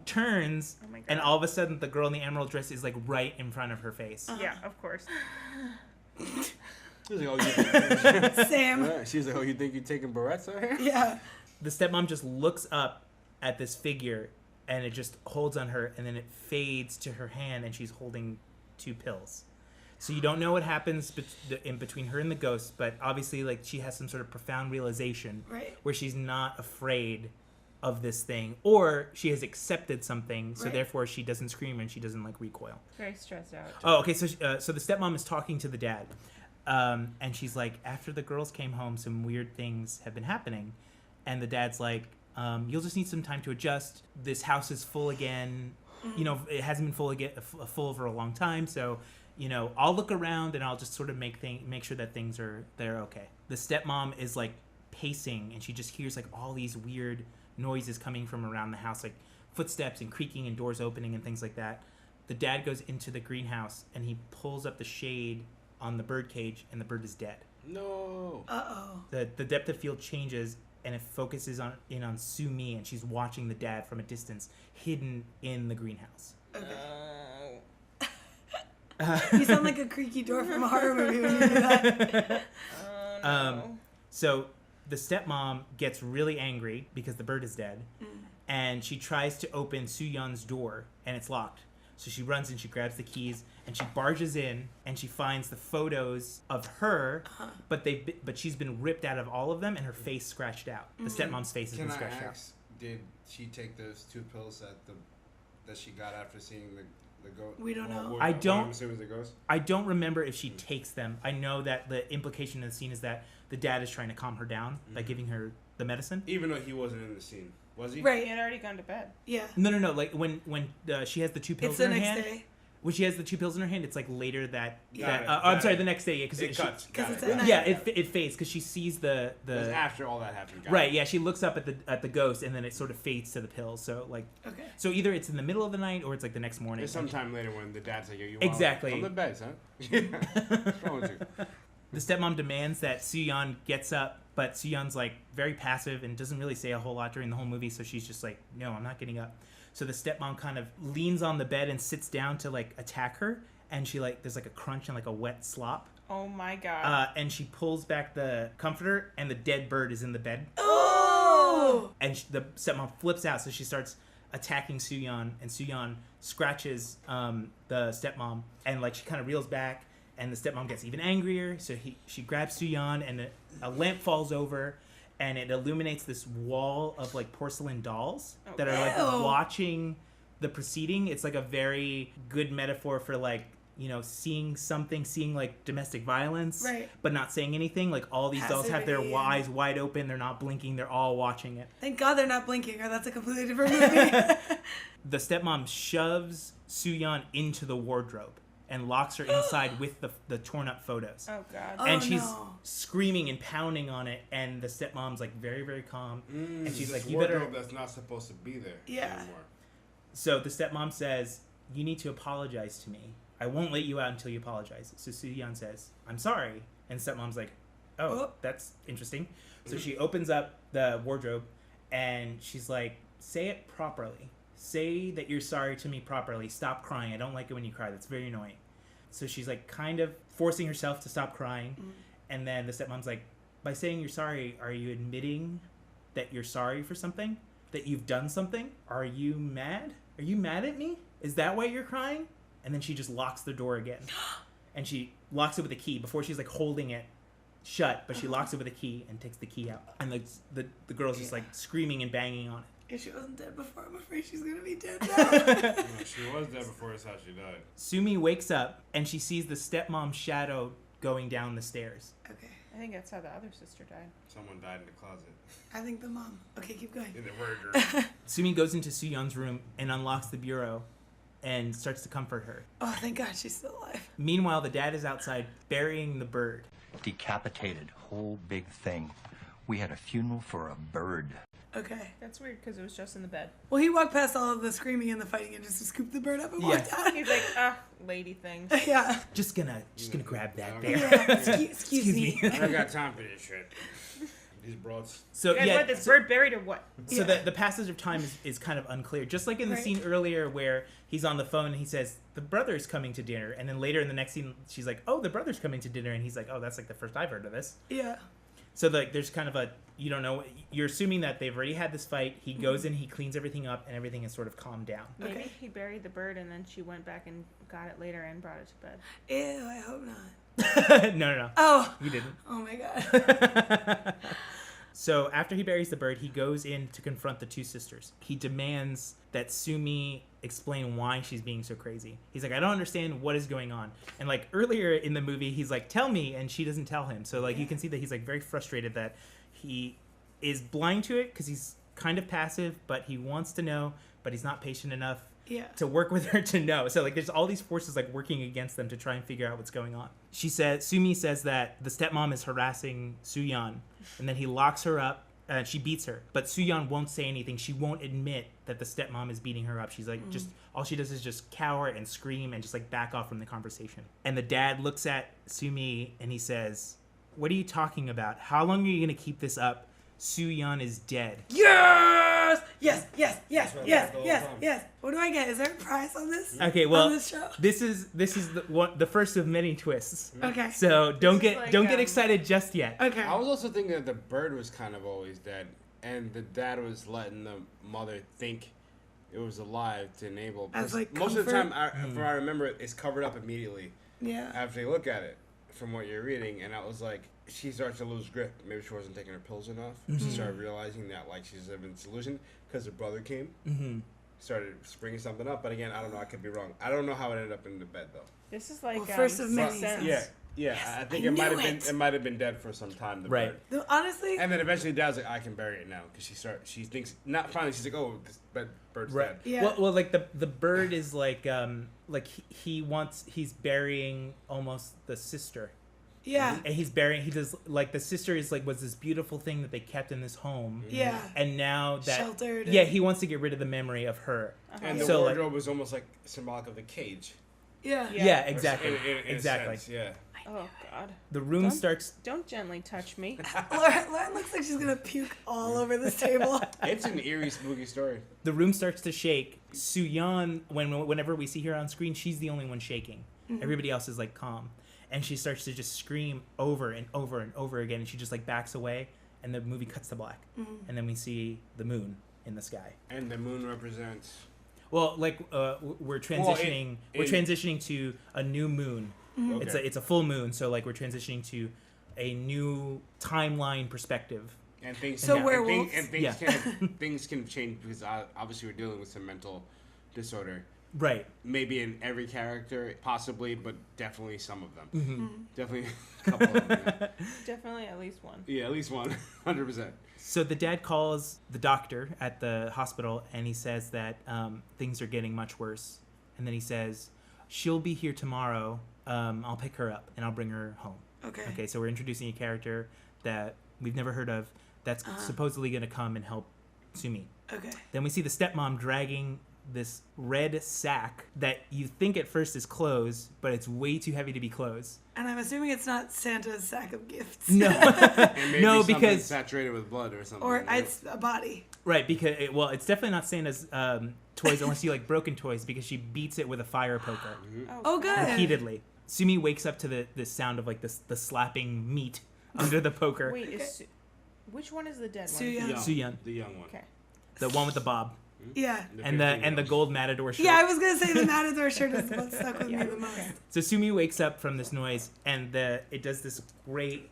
turns, and all of a sudden the girl in the emerald dress is like right in front of her face. Yeah, of course. She's like, oh, you Sam. She's like, oh, you think you're taking barrettes out here? Yeah. The stepmom just looks up at this figure, and it just holds on her, and then it fades to her hand, and she's holding 2 pills. So you don't know what happens in between her and the ghost, but obviously, like, she has some sort of profound realization where she's not afraid of this thing, or she has accepted something, so therefore she doesn't scream and she doesn't like recoil. Very stressed out. Oh, okay. So the stepmom is talking to the dad, and she's like, after the girls came home, some weird things have been happening, and the dad's like, you'll just need some time to adjust. This house is full again. You know, it hasn't been full for a long time, so you know, I'll look around and I'll just sort of make sure that they're okay. The stepmom is like pacing, and she just hears like all these weird noises coming from around the house, like footsteps and creaking and doors opening and things like that. The dad goes into the greenhouse and he pulls up the shade on the bird cage, and the bird is dead. No. Uh-oh. The depth of field changes, and it focuses on Sumi, and she's watching the dad from a distance, hidden in the greenhouse. Okay. You sound like a creaky door from a horror movie when you do that. Oh, no. So the stepmom gets really angry because the bird is dead, and she tries to open Soo-yeon's door, and it's locked. So she runs and she grabs the keys, and she barges in, and she finds the photos of her, but she's been ripped out of all of them, and her face scratched out. The stepmom's face has been scratched out. Did she take those 2 pills that she got after seeing the ghost? We don't know. I don't. I'm assuming the ghost. I don't remember if she takes them. I know that the implication in the scene is that the dad is trying to calm her down by giving her the medicine. Even though he wasn't in the scene, was he? Right. He had already gone to bed. Yeah. No. Like when she has the 2 pills It's in the her next hand. day. When she has the 2 pills in her hand, it's like later that. Got sorry, it. the next day. Yeah, because It cuts. Because it's Got at it. night. Yeah, it fades because she sees the. It was after all that happened. Got Right. it. Yeah, she looks up at the ghost, and then it sort of fades to the pills. So like. Okay. So either it's in the middle of the night or it's like the next morning. It's sometime later when the dad's like, "Yo, you Exactly. on the bed, son." What's wrong with you? The stepmom demands that Soo-yeon gets up, but Soo-yeon's like very passive and doesn't really say a whole lot during the whole movie. So she's just like, "No, I'm not getting up." So the stepmom kind of leans on the bed and sits down to like attack her, and she like there's like a crunch and like a wet slop. Oh my god. And she pulls back the comforter, and the dead bird is in the bed. Oh! And the stepmom flips out, so she starts attacking Soo-yeon, and Soo-yeon scratches the stepmom, and like she kind of reels back, and the stepmom gets even angrier. So she grabs Soo-yeon, and a lamp falls over, and it illuminates this wall of like porcelain dolls that are like watching the proceeding. It's like a very good metaphor for like, you know, seeing like domestic violence, right, but not saying anything. Like all these dolls have their Passivity, eyes wide open, they're not blinking, they're all watching it. Thank God they're not blinking, or that's a completely different movie. The stepmom shoves Soo-yeon into the wardrobe and locks her inside with the torn up photos. Oh god. And she's screaming and pounding on it, and the stepmom's like very, very calm, and she's like, "You better." That's not supposed to be there anymore. So the stepmom says, "You need to apologize to me. I won't let you out until you apologize." So Soo-yeon says, "I'm sorry," and stepmom's like, "Oh, that's interesting." So she opens up the wardrobe, and she's like, "Say it properly. Say that you're sorry to me properly. Stop crying. I don't like it when you cry. That's very annoying." So she's like kind of forcing herself to stop crying. And then the stepmom's like, "By saying you're sorry, are you admitting that you're sorry for something? That you've done something? Are you mad? Are you mad at me? Is that why you're crying?" And then she just locks the door again. And she locks it with a key before she's like holding it shut, but she locks it with a key and takes the key out. And the girl's just like screaming and banging on it. If she wasn't dead before, I'm afraid she's gonna be dead now. No, she was dead before that's how she died. Sumi wakes up and she sees the stepmom's shadow going down the stairs. Okay. I think that's how the other sister died. Someone died in the closet. I think the mom. Okay, keep going. In the murder. Sumi goes into Soo-yeon's room and unlocks the bureau and starts to comfort her. Oh, thank God she's still alive. Meanwhile, the dad is outside burying the bird. Decapitated, whole big thing. We had a funeral for a bird. Okay. That's weird because it was just in the bed. Well, he walked past all of the screaming and the fighting and just scooped the bird up and walked out. He's like, lady things. Yeah. Just gonna grab that there. Yeah. Excuse me. I don't got time for this shit. These broads. So you guys want this bird buried or what? So the passage of time is kind of unclear. Just like in the scene earlier where he's on the phone and he says, "The brother's coming to dinner," and then later in the next scene she's like, "Oh, the brother's coming to dinner," and he's like, "Oh, that's like the first I've heard of this." Yeah. So there's kind of a, you don't know, you're assuming that they've already had this fight. He goes in, he cleans everything up, and everything is sort of calmed down. Maybe he buried the bird and then she went back and got it later and brought it to bed. Ew, I hope not. No. Oh. You didn't. Oh my God. So after he buries the bird, he goes in to confront the two sisters. He demands that Sumi explain why she's being so crazy. He's like, "I don't understand what is going on." And like earlier in the movie, he's like, "Tell me," and she doesn't tell him. So like you can see that he's like very frustrated that he is blind to it because he's kind of passive, but he wants to know, but he's not patient enough to work with her to know. So like there's all these forces like working against them to try and figure out what's going on. Sumi says that the stepmom is harassing Soo-yeon, and then he locks her up and she beats her. But Soo-yeon won't say anything. She won't admit that the stepmom is beating her up. She's like, just all she does is just cower and scream and just like back off from the conversation. And the dad looks at Sumi and he says, "What are you talking about? How long are you going to keep this up? Soo-yeon is dead." Yes! yes, yes, yes, That's what I yes, thought yes, the whole time. yes. What do I get? Is there a prize on this? Okay, well, on this show? this is the first of many twists. Okay. So don't This is get like, don't get excited just yet. Okay. I was also thinking that the bird was kind of always dead, and the dad was letting the mother think it was alive to enable. As, like, most of the time, comfort? from what I remember, it's covered up immediately Yeah. after you look at it. From what you're reading, and I was like, she starts to lose grip. Maybe she wasn't taking her pills enough. She started realizing that like she's living in solution because her brother came, started springing something up. But again, I don't know. I could be wrong. I don't know how it ended up in the bed though. This is like Well, first of many. Sense. Yeah, I think I it might knew have been it. it might have been dead for some time. The Right. bird. Though, honestly, And then eventually, Dad's like, I can bury it now because she thinks not finally. She's like, oh, this bird's dead. yeah. Well, like the bird is like he's burying almost the sister. yeah. And he does like the sister is like was this beautiful thing that they kept in this home. Yeah. And now that Sheltered. Yeah, he wants to get rid of the memory of her. And the So, like- wardrobe was almost like symbolic of the cage. Yeah. Yeah, exactly. In exactly. a sense, yeah. Oh God. The room Don't- starts Don't gently touch me. Lauren looks like she's gonna puke all over this table. It's an eerie, spooky story. the room starts to shake. Soo-yeon, whenever we see her on screen, she's the only one shaking. Everybody else is like calm, and she starts to just scream over and over and over again. And she just like backs away, and the movie cuts to black, and then we see the moon in the sky. And the moon represents. Well, like we're transitioning. We're transitioning to a new moon. Okay. It's a full moon, so like we're transitioning to a new timeline perspective. And things, So and werewolves? things Yeah. things can change because obviously we're dealing with some mental disorder. Right. Maybe in every character, possibly, but definitely some of them. Mm-hmm. Definitely a couple of them. Yeah, Definitely at least one. yeah at least one, 100%. So the dad calls the doctor at the hospital, and he says that things are getting much worse. And then he says, she'll be here tomorrow. I'll pick her up, and I'll bring her home. Okay. Okay, so we're introducing a character that we've never heard of that's supposedly going to come and help Sumi. Okay. Then we see the stepmom dragging this red sack that you think at first is clothes, but it's way too heavy to be clothes. And I'm assuming it's not Santa's sack of gifts. No. And maybe No, something because- saturated with blood or something. Or right? it's a body. Right, because it's definitely not Santa's toys unless you like broken toys, because she beats it with a fire poker Oh, good. repeatedly. Sumi wakes up to the sound of like the slapping meat under the poker. Wait, which one is the dead one? Soo-yeon. Soo-yeon, The young one. Okay. the one with the bob Yeah. and the gold matador shirt. Yeah, I was gonna say the Matador shirt is what stuck with me the most. So Sumi wakes up from this noise, and it does this great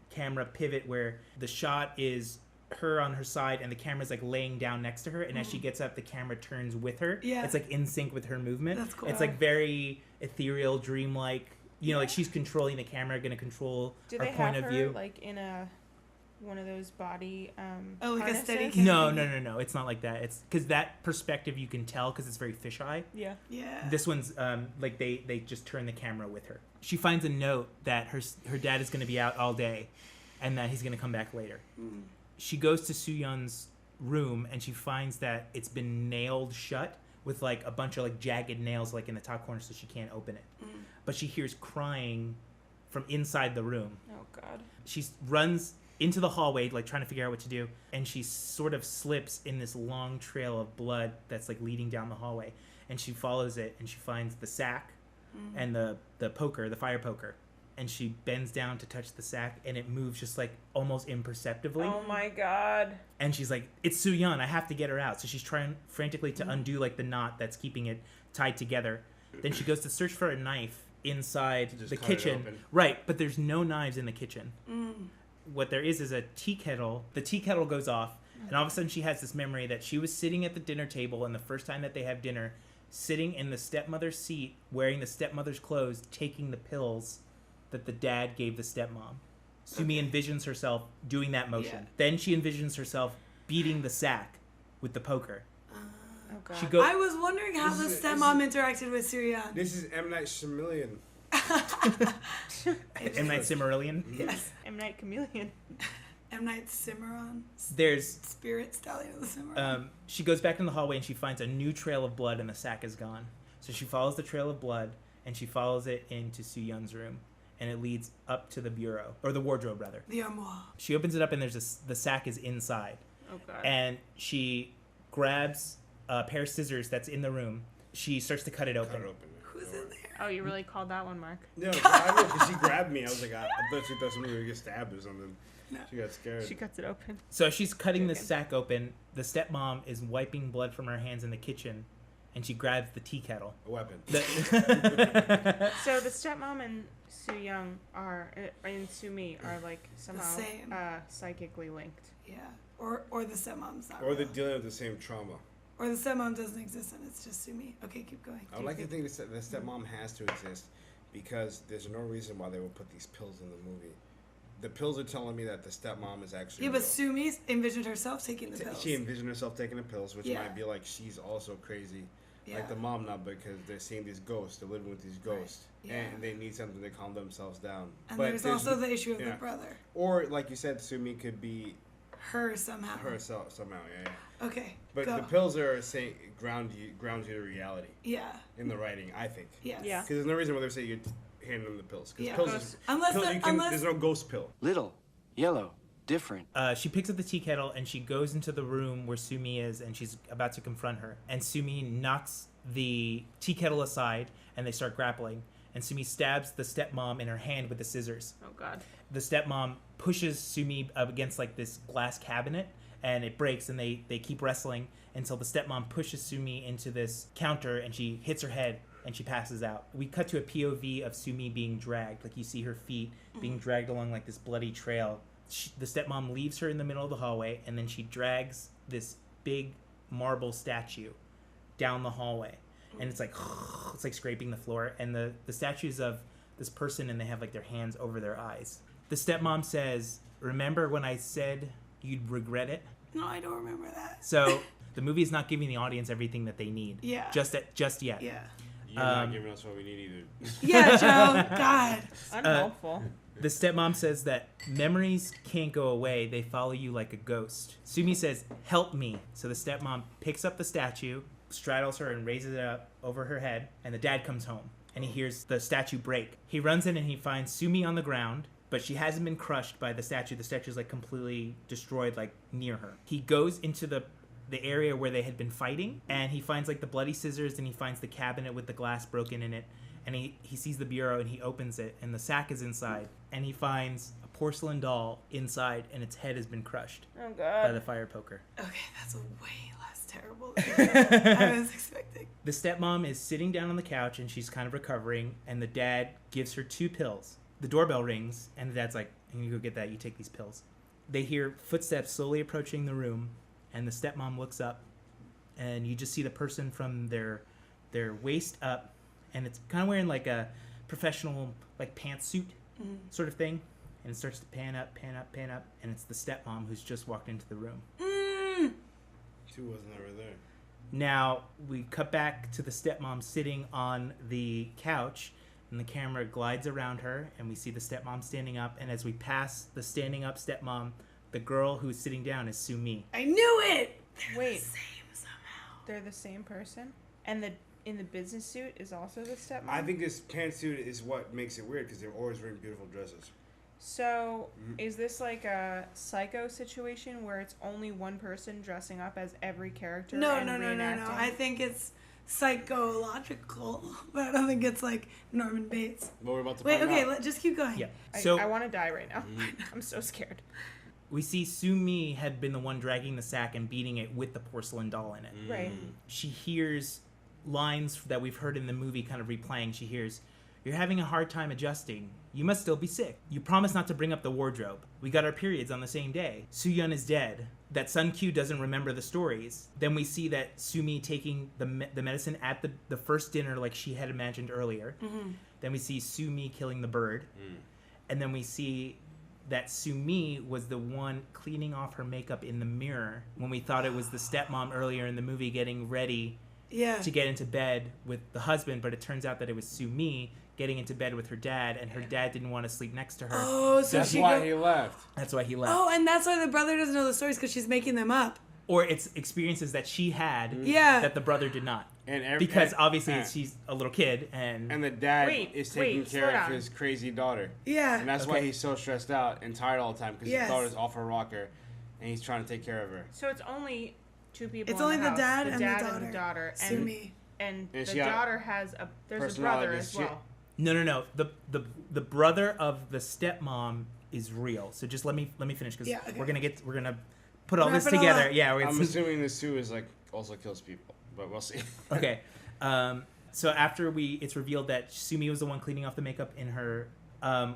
camera pivot where the shot is her on her side, and the camera's like laying down next to her, and as she gets up, the camera turns with her. Yeah. It's like in sync with her movement. That's cool. It's like very ethereal, dreamlike. You know, like she's controlling the camera, going to control Do her they point have of her view. like in one of those body Oh, like a harnesses? steady No. It's not like that. It's because that perspective you can tell because it's very fisheye. Yeah. Yeah. This one's like they just turn the camera with her. She finds a note that her dad is going to be out all day, and that he's going to come back later. She goes to Soo-yeon's room, and she finds that it's been nailed shut with like a bunch of like jagged nails like in the top corner, so she can't open it. But she hears crying from inside the room. Oh God. She runs into the hallway, like trying to figure out what to do, and she sort of slips in this long trail of blood that's like leading down the hallway. And she follows it, and she finds the sack and the poker, the fire poker. And she bends down to touch the sack, and it moves just like almost imperceptibly. Oh my God. And she's like, "It's Soo-yeon, I have to get her out." So she's trying frantically to undo like the knot that's keeping it tied together. Then she goes to search for a knife inside just the cut it kitchen. open. Right, but there's no knives in the kitchen. What there is a tea kettle. The tea kettle goes off, and all of a sudden she has this memory that she was sitting at the dinner table, and the first time that they have dinner, sitting in the stepmother's seat, wearing the stepmother's clothes, taking the pills that the dad gave the stepmom. Sumi envisions herself doing that motion. Yeah. Then she envisions herself beating the sack with the poker. Oh God. She goes. I was wondering how the stepmom interacted with Soo-yeon. This is M. Night Shyamalan. M. Night Shyamalan. Yes. M. Night Chameleon. M. Night Cimarron. There's. Spirit Stallion of the Cimarron. She goes back in the hallway and she finds a new trail of blood, and the sack is gone. So she follows the trail of blood, and she follows it into Soo-yeon's room, and it leads up to the bureau, or the wardrobe rather. The armoire. She opens it up, and the sack is inside. Oh, God. And she grabs a pair of scissors that's in the room. She starts to cut it open. Who's in there? Oh, you really called that one, Mark? No, I know, because she grabbed me. I was like, I thought she thought somebody would get stabbed or something. No. She got scared. She cuts it open. So she's cutting the sack open. The stepmom is wiping blood from her hands in the kitchen, and she grabs the tea kettle. A weapon. So the stepmom and Soo Young and Soo-mi are like somehow same. Psychically linked. Yeah. Or the stepmom's not. Or they're real. dealing with the same trauma. Or the stepmom doesn't exist and it's just Sumi. Okay, keep going. I would like to think that the stepmom has to exist because there's no reason why they would put these pills in the movie. The pills are telling me that the stepmom is actually Yeah, but real. Sumi envisioned herself taking the pills. She envisioned herself taking the pills, which Yeah. might be like she's also crazy. Yeah. Like the mom now, because they're seeing these ghosts, they're living with these ghosts, Yeah. and they need something to calm themselves down. And But there's also the issue of the brother. Or, like you said, Sumi could be Her somehow. herself somehow, yeah. Okay, But go. the pills are saying ground you to reality. Yeah. In the writing, I think. Yes. Yeah. Because there's no reason why they say you hand them the pills. Because Yeah. pills is, Unless pill, the- you can, unless- there's no ghost pill. Little, yellow, different. She picks up the tea kettle and she goes into the room where Sumi is, and she's about to confront her. And Sumi knocks the tea kettle aside, and they start grappling. And Sumi stabs the stepmom in her hand with the scissors. Oh, God. The stepmom pushes Sumi up against like this glass cabinet, and it breaks, and they keep wrestling until the stepmom pushes Sumi into this counter, and she hits her head, and she passes out. We cut to a POV of Sumi being dragged. Like, you see her feet being dragged along like this bloody trail. The stepmom leaves her in the middle of the hallway, and then she drags this big marble statue down the hallway. And it's like scraping the floor. And the statue's of this person, and they have like their hands over their eyes. The stepmom says, "Remember when I said you'd regret it?" No, I don't remember that. So the movie is not giving the audience everything that they need. Yeah. Just yet. Yeah. You're not giving us what we need either. Yeah, Joe. God. Unhelpful. The stepmom says that memories can't go away. They follow you like a ghost. Sumi says, "Help me." So the stepmom picks up the statue, straddles her, and raises it up over her head. And the dad comes home, and he hears the statue break. He runs in, and he finds Sumi on the ground, but she hasn't been crushed by the statue. The statue's like completely destroyed, like near her. He goes into the area where they had been fighting, and he finds like the bloody scissors, and he finds the cabinet with the glass broken in it. And he sees the bureau, and he opens it, and the sack is inside. And he finds a porcelain doll inside, and its head has been crushed Oh, by God. the fire poker. Okay, that's way less terrible than I was expecting. The stepmom is sitting down on the couch, and she's kind of recovering, and the dad gives her 2 pills. The doorbell rings, and the dad's like, "You go get that, you take these pills." They hear footsteps slowly approaching the room, and the stepmom looks up, and you just see the person from their waist up, and it's kind of wearing like a professional like pantsuit sort of thing, and it starts to pan up, and it's the stepmom who's just walked into the room. She wasn't ever there. Now we cut back to the stepmom sitting on the couch, and the camera glides around her, and we see the stepmom standing up, and as we pass the standing up stepmom, the girl who's sitting down is Sumi. I knew it! They're Wait. the same somehow. They're the same person? And in the business suit is also the stepmom? I think this pantsuit is what makes it weird because they're always wearing beautiful dresses. So, is this like a Psycho situation where it's only one person dressing up as every character? No. and I reenacting? think it's psychological, but I don't think it's like Norman Bates. But we're about to Wait, find okay, out. just keep going. Yeah. I So want to die right now. I'm so scared. we see Sumi had been the one dragging the sack and beating it with the porcelain doll in it. Right. She hears lines that we've heard in the movie kind of replaying. She hears, "You're having a hard time adjusting. You must still be sick. You promised not to bring up the wardrobe. We got our periods on the same day. Soo-yeon is dead. That Sun Kyu doesn't remember the stories." Then we see that Sumi taking the medicine at the first dinner like she had imagined earlier. Then we see Sumi killing the bird. And then we see that Sumi was the one cleaning off her makeup in the mirror when we thought it was the stepmom earlier in the movie getting ready to get into bed with the husband, but it turns out that it was Sumi getting into bed with her dad, and her dad didn't want to sleep next to her. Oh, so That's why he left. That's why he left. Oh, and that's why the brother doesn't know the stories because she's making them up. Or it's experiences that she had Yeah. that the brother did not. And because obviously she's a little kid, and the dad Wait, is taking slow care of down. his crazy daughter. Yeah. And that's why he's so stressed out and tired all the time because Yes. his daughter's off her rocker. and he's trying to take care of her. So it's only two people. It's in only the the house, dad the and dad the and the daughter. Sumi. And And the she got daughter has there's a brother as well. No. The brother of the stepmom is real. So just let me finish because we're gonna put all this together. Yeah, I'm assuming this too is like also kills people, but we'll see. Okay. So after it's revealed that Sumi was the one cleaning off the makeup in her,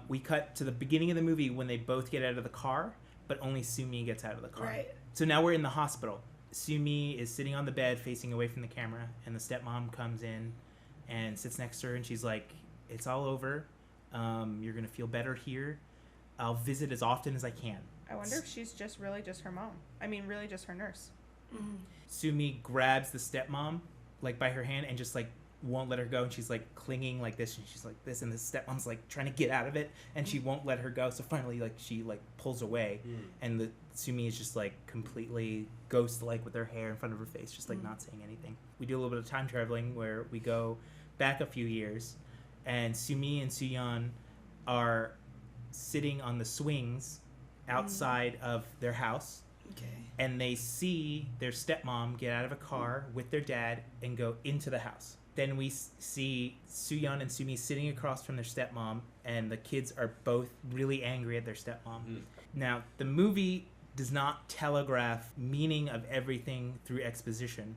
we cut to the beginning of the movie when they both get out of the car, but only Sumi gets out of the car. Right. So now we're in the hospital. Sumi is sitting on the bed facing away from the camera, and the stepmom comes in and sits next to her, and she's like, "It's all over. You're going to feel better here. I'll visit as often as I can." I wonder if she's really just her mom. I mean, really just her nurse. Mm-hmm. Sumi grabs the stepmom, like, by her hand and just, like, won't let her go, and she's, like, clinging like this, and she's like this, and the stepmom's, like, trying to get out of it, and she won't let her go, so finally, like, she, like, pulls away, and the Sumi is just, like, completely ghost-like with her hair in front of her face, just, like, not saying anything. We do a little bit of time traveling where we go back a few years, and Sumi and Soo-yeon are sitting on the swings outside of their house. Okay. And they see their stepmom get out of a car with their dad and go into the house. Then we see Soo-yeon and Sumi sitting across from their stepmom, and the kids are both really angry at their stepmom. Now, the movie does not telegraph meaning of everything through exposition.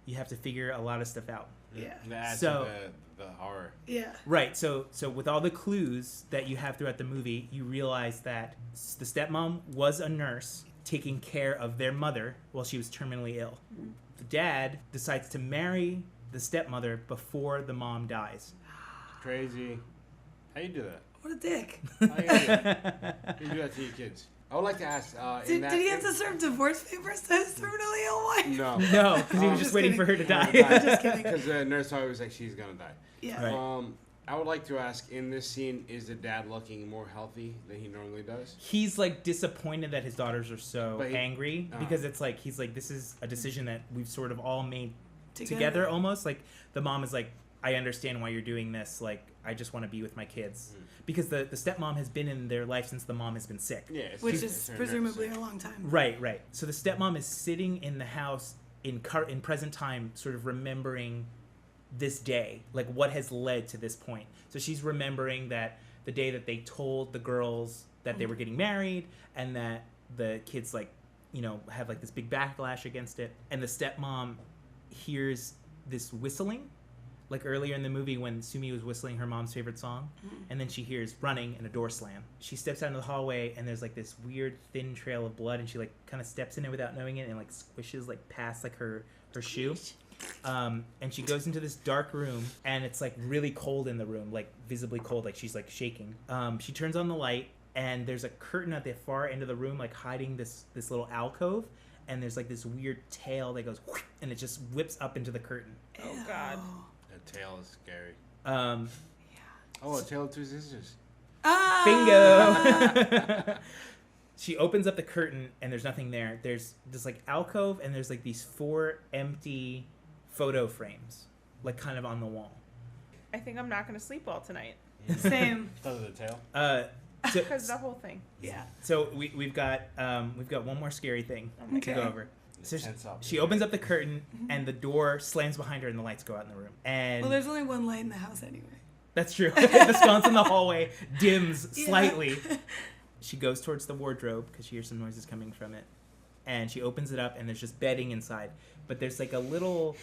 You have to figure a lot of stuff out. Yeah. That So- adds to the horror. Yeah. Right. So with all the clues that you have throughout the movie, you realize that the stepmom was a nurse taking care of their mother while she was terminally ill. The dad decides to marry the stepmother before the mom dies. Crazy. How you do that? What a dick. How you do that? You do that to your kids. I would like to ask. Did he have to serve divorce papers to his terminally ill wife? No. No, because he was just waiting for her to die. Just kidding. Because the nurse always was like, she's gonna die. Yeah. Right. I would like to ask, in this scene, is the dad looking more healthy than he normally does? He's like disappointed that his daughters are so But angry because it's like he's like, this is a decision that we've sort of all made Together. together almost. Like the mom is like, I understand why you're doing this. Like, I just want to be with my kids. Because the stepmom has been in their life since the mom has been sick. Yeah, Which is presumably a long time. Right. So the stepmom is sitting in the house in present time, sort of remembering this day, like what has led to this point. So she's remembering that the day that they told the girls that they were getting married, and that the kids, like, you know, have like this big backlash against it. And the stepmom hears this whistling, like earlier in the movie when Sumi was whistling her mom's favorite song, and then she hears running and a door slam. She steps out into the hallway, and there's like this weird thin trail of blood, and she like kind of steps in it without knowing it, and like squishes like past like her shoe. And she goes into this dark room, and it's like really cold in the room, like visibly cold, like she's like shaking. She turns on the light, and there's a curtain at the far end of the room, like hiding this little alcove, and there's like this weird tail that goes whoosh, and it just whips up into the curtain. Oh God. That tail is scary. Yeah. Oh, a tail of two sisters. Bingo. She opens up the curtain, and there's nothing there. There's this like alcove, and there's like these 4 empty photo frames, like kind of on the wall. I think I'm not gonna sleep well tonight. Same. Because of the tail? Because of the whole thing. Yeah. So we've got one more scary thing to go over. So Tense up. she opens up the curtain, and the door slams behind her, and the lights go out in the room. And Well, there's only one light in the house anyway. that's true. The sconce in the hallway dims slightly. She goes towards the wardrobe because she hears some noises coming from it, and she opens it up, and there's just bedding inside. But there's like a little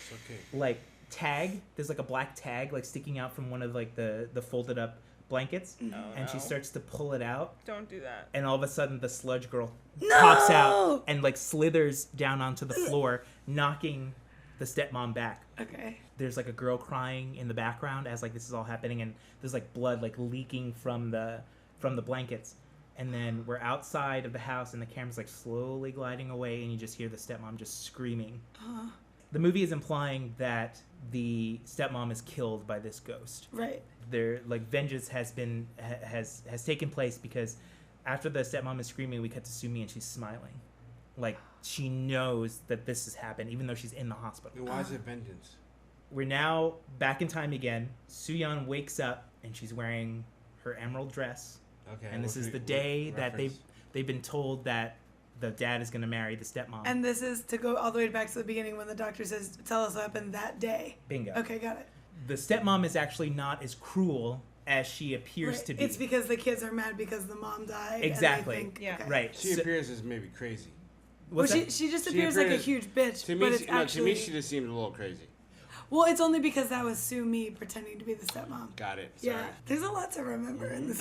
like tag. There's like a black tag like sticking out from one of like the folded up blankets, and she starts to pull it out. Don't do that. And all of a sudden, the sludge girl pops out and like slithers down onto the floor, knocking the stepmom back. Okay. There's like a girl crying in the background as like this is all happening, and there's like blood like leaking from the blankets. And then we're outside of the house, and the camera's like slowly gliding away, and you just hear the stepmom just screaming. The movie is implying that the stepmom is killed by this ghost. Right. Their like vengeance has taken place because after the stepmom is screaming, we cut to Sumi, and she's smiling, like she knows that this has happened, even though she's in the hospital. And why is it vengeance? We're now back in time again. Soo-yeon wakes up, and she's wearing her emerald dress. Okay. And this is the day that they've been told that the dad is going to marry the stepmom. And this is to go all the way back to the beginning when the doctor says, tell us what happened that day. Bingo. Okay, got it. The stepmom is actually not as cruel as she appears Right. to be. It's because the kids are mad because the mom died. Exactly. And they think, okay. Right. She appears as maybe crazy. Well, she just appears like a huge bitch. To me, but it's actually... to me, she just seemed a little crazy. Well, it's only because that was Sue Me pretending to be the stepmom. Got it. Sorry. Yeah, there's a lot to remember in this.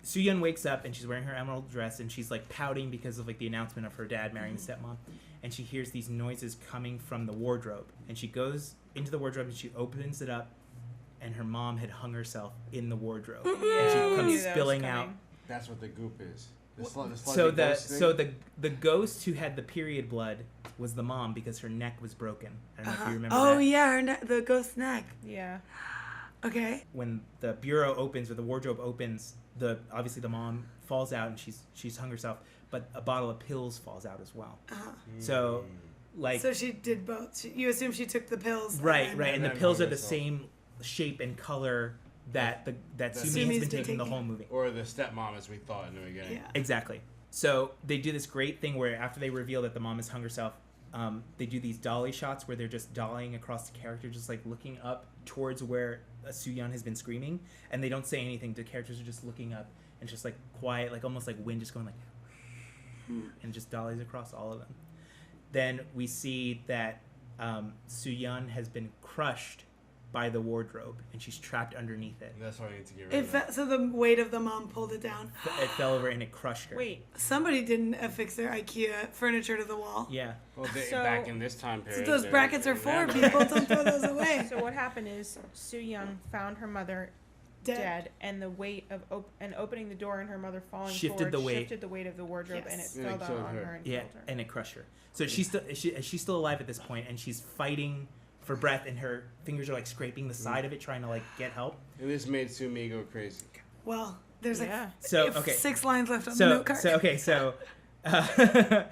Soo-yeon wakes up and she's wearing her emerald dress and she's like pouting because of like the announcement of her dad marrying the stepmom, and she hears these noises coming from the wardrobe, and she goes into the wardrobe and she opens it up, and her mom had hung herself in the wardrobe, and she comes spilling out. That's what the goop is. So the ghost who had the period blood was the mom because her neck was broken. I don't know if you remember that. Oh yeah, the ghost neck. Yeah. Okay. When the bureau opens or the wardrobe opens, obviously the mom falls out and she's hung herself, but a bottle of pills falls out as well. So So she did both. You assume she took the pills. Right, and the pills are the same shape and color that Sumi has been taking the whole movie. Or the stepmom, as we thought in the beginning. Yeah. Exactly. So they do this great thing where after they reveal that the mom has hung herself, they do these dolly shots where they're just dollying across the character, just like looking up towards where Soo-yeon has been screaming, and they don't say anything. The characters are just looking up and just like quiet, like almost like wind just going like, and just dollies across all of them. Then we see that Soo-yeon has been crushed by the wardrobe, and she's trapped underneath it. That's why I need to get rid of it. So the weight of the mom pulled it down. It fell over and it crushed her. Wait. Somebody didn't affix their IKEA furniture to the wall. Yeah. Well, back in this time period. So those brackets are for people. Don't throw those away. So what happened is Soo-yeon found her mother dead, and the weight of opening the door and her mother falling shifted the weight of the wardrobe, and it fell down on her and killed her. And it crushed her. So she's still alive at this point, and she's fighting for breath, and her fingers are like scraping the side of it, trying to like get help. And this made Sumi go crazy. Well, there's like 6 lines left on the note card. So the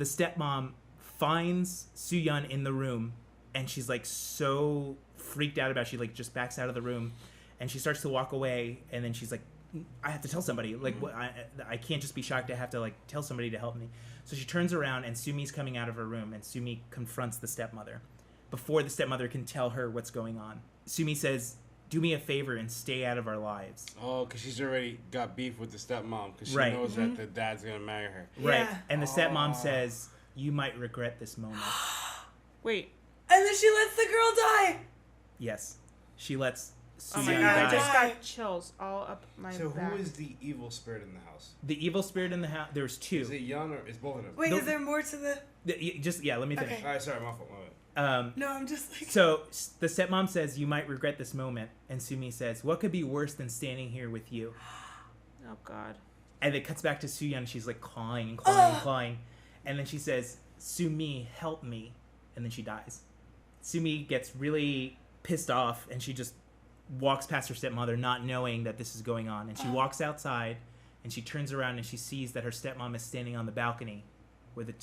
stepmom finds Soo-yeon in the room, and she's like so freaked out about it. She like just backs out of the room, and she starts to walk away, and then she's like, I have to tell somebody. Like, I can't just be shocked. I have to like tell somebody to help me. So she turns around, and Sumi's coming out of her room, and Sumi confronts the stepmother. Before the stepmother can tell her what's going on, Sumi says, do me a favor and stay out of our lives. Oh, because she's already got beef with the stepmom, because she knows that the dad's going to marry her. Right. Yeah. And the stepmom says, you might regret this moment. Wait. And then she lets the girl die. Yes. She lets Oh Soo-yeon my god, die. I just got chills all up my back. So who is the evil spirit in the house? The evil spirit in the house, there's two. Is it Yun or is both of them? Wait, is there more to the... Let me finish. Okay. All right, sorry, my fault. No, I'm just like... So the stepmom says, you might regret this moment. And Sumi says, what could be worse than standing here with you? Oh, God. And it cuts back to Soo-yeon. She's like clawing and clawing and clawing. And then she says, Sumi, help me. And then she dies. Sumi gets really pissed off, and she just walks past her stepmother, not knowing that this is going on. And she walks outside, and she turns around, and she sees that her stepmom is standing on the balcony where the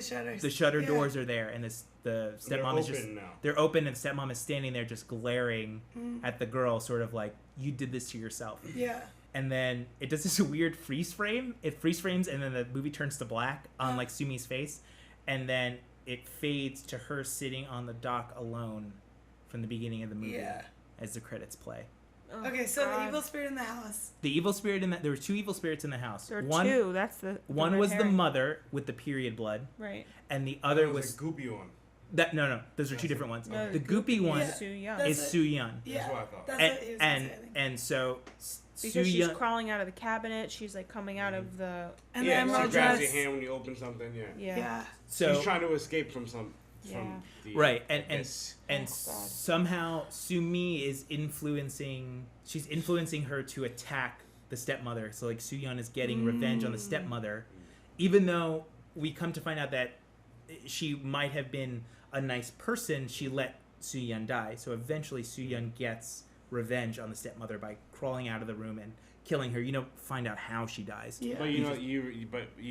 shutter doors are there, and the stepmom is just they're open, and the stepmom is standing there just glaring at the girl, sort of like, you did this to yourself. Yeah. And then it does this weird freeze frame. It freeze frames, and then the movie turns to black on like Sumi's face, and then it fades to her sitting on the dock alone from the beginning of the movie as the credits play. Oh, okay, so God. The evil spirit in the house. The evil spirit in that there were two evil spirits in the house. There were two. That's the one was the mother with the period blood, right? And the other was a goopy one. That no, those are two different ones. No, the goopy one is Soo-yeon. is Soo-yeon. Yeah, that's what I thought. That's and so because she's crawling out of the cabinet, she's like coming out of the and she grabs your hand when you open something. Yeah. So she's trying to escape from some. Right, and somehow Sumi is influencing her to attack the stepmother. So like Soo-yeon is getting revenge on the stepmother, even though we come to find out that she might have been a nice person. She let Soo-yeon die. So eventually Soo-yeon gets revenge on the stepmother by crawling out of the room and killing her. You don't find out how she dies. Yeah. But you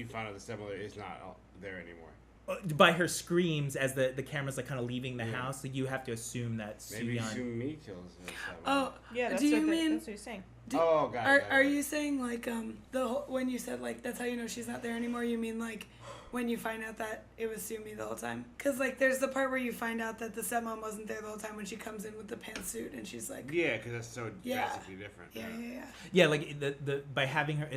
found out the stepmother is not there anymore. by her screams as the camera's like kind of leaving the house, like you have to assume that Maybe Soo-yeon. Sumi kills her. Oh, Yeah, that's do you what mean? that's what he's saying. Are you saying like when you said like that's how you know she's not there anymore? You mean like when you find out that it was Sumi the whole time? Because like there's the part where you find out that the stepmom wasn't there the whole time when she comes in with the pantsuit and she's like, Yeah, because that's so drastically different. Yeah, like the by having her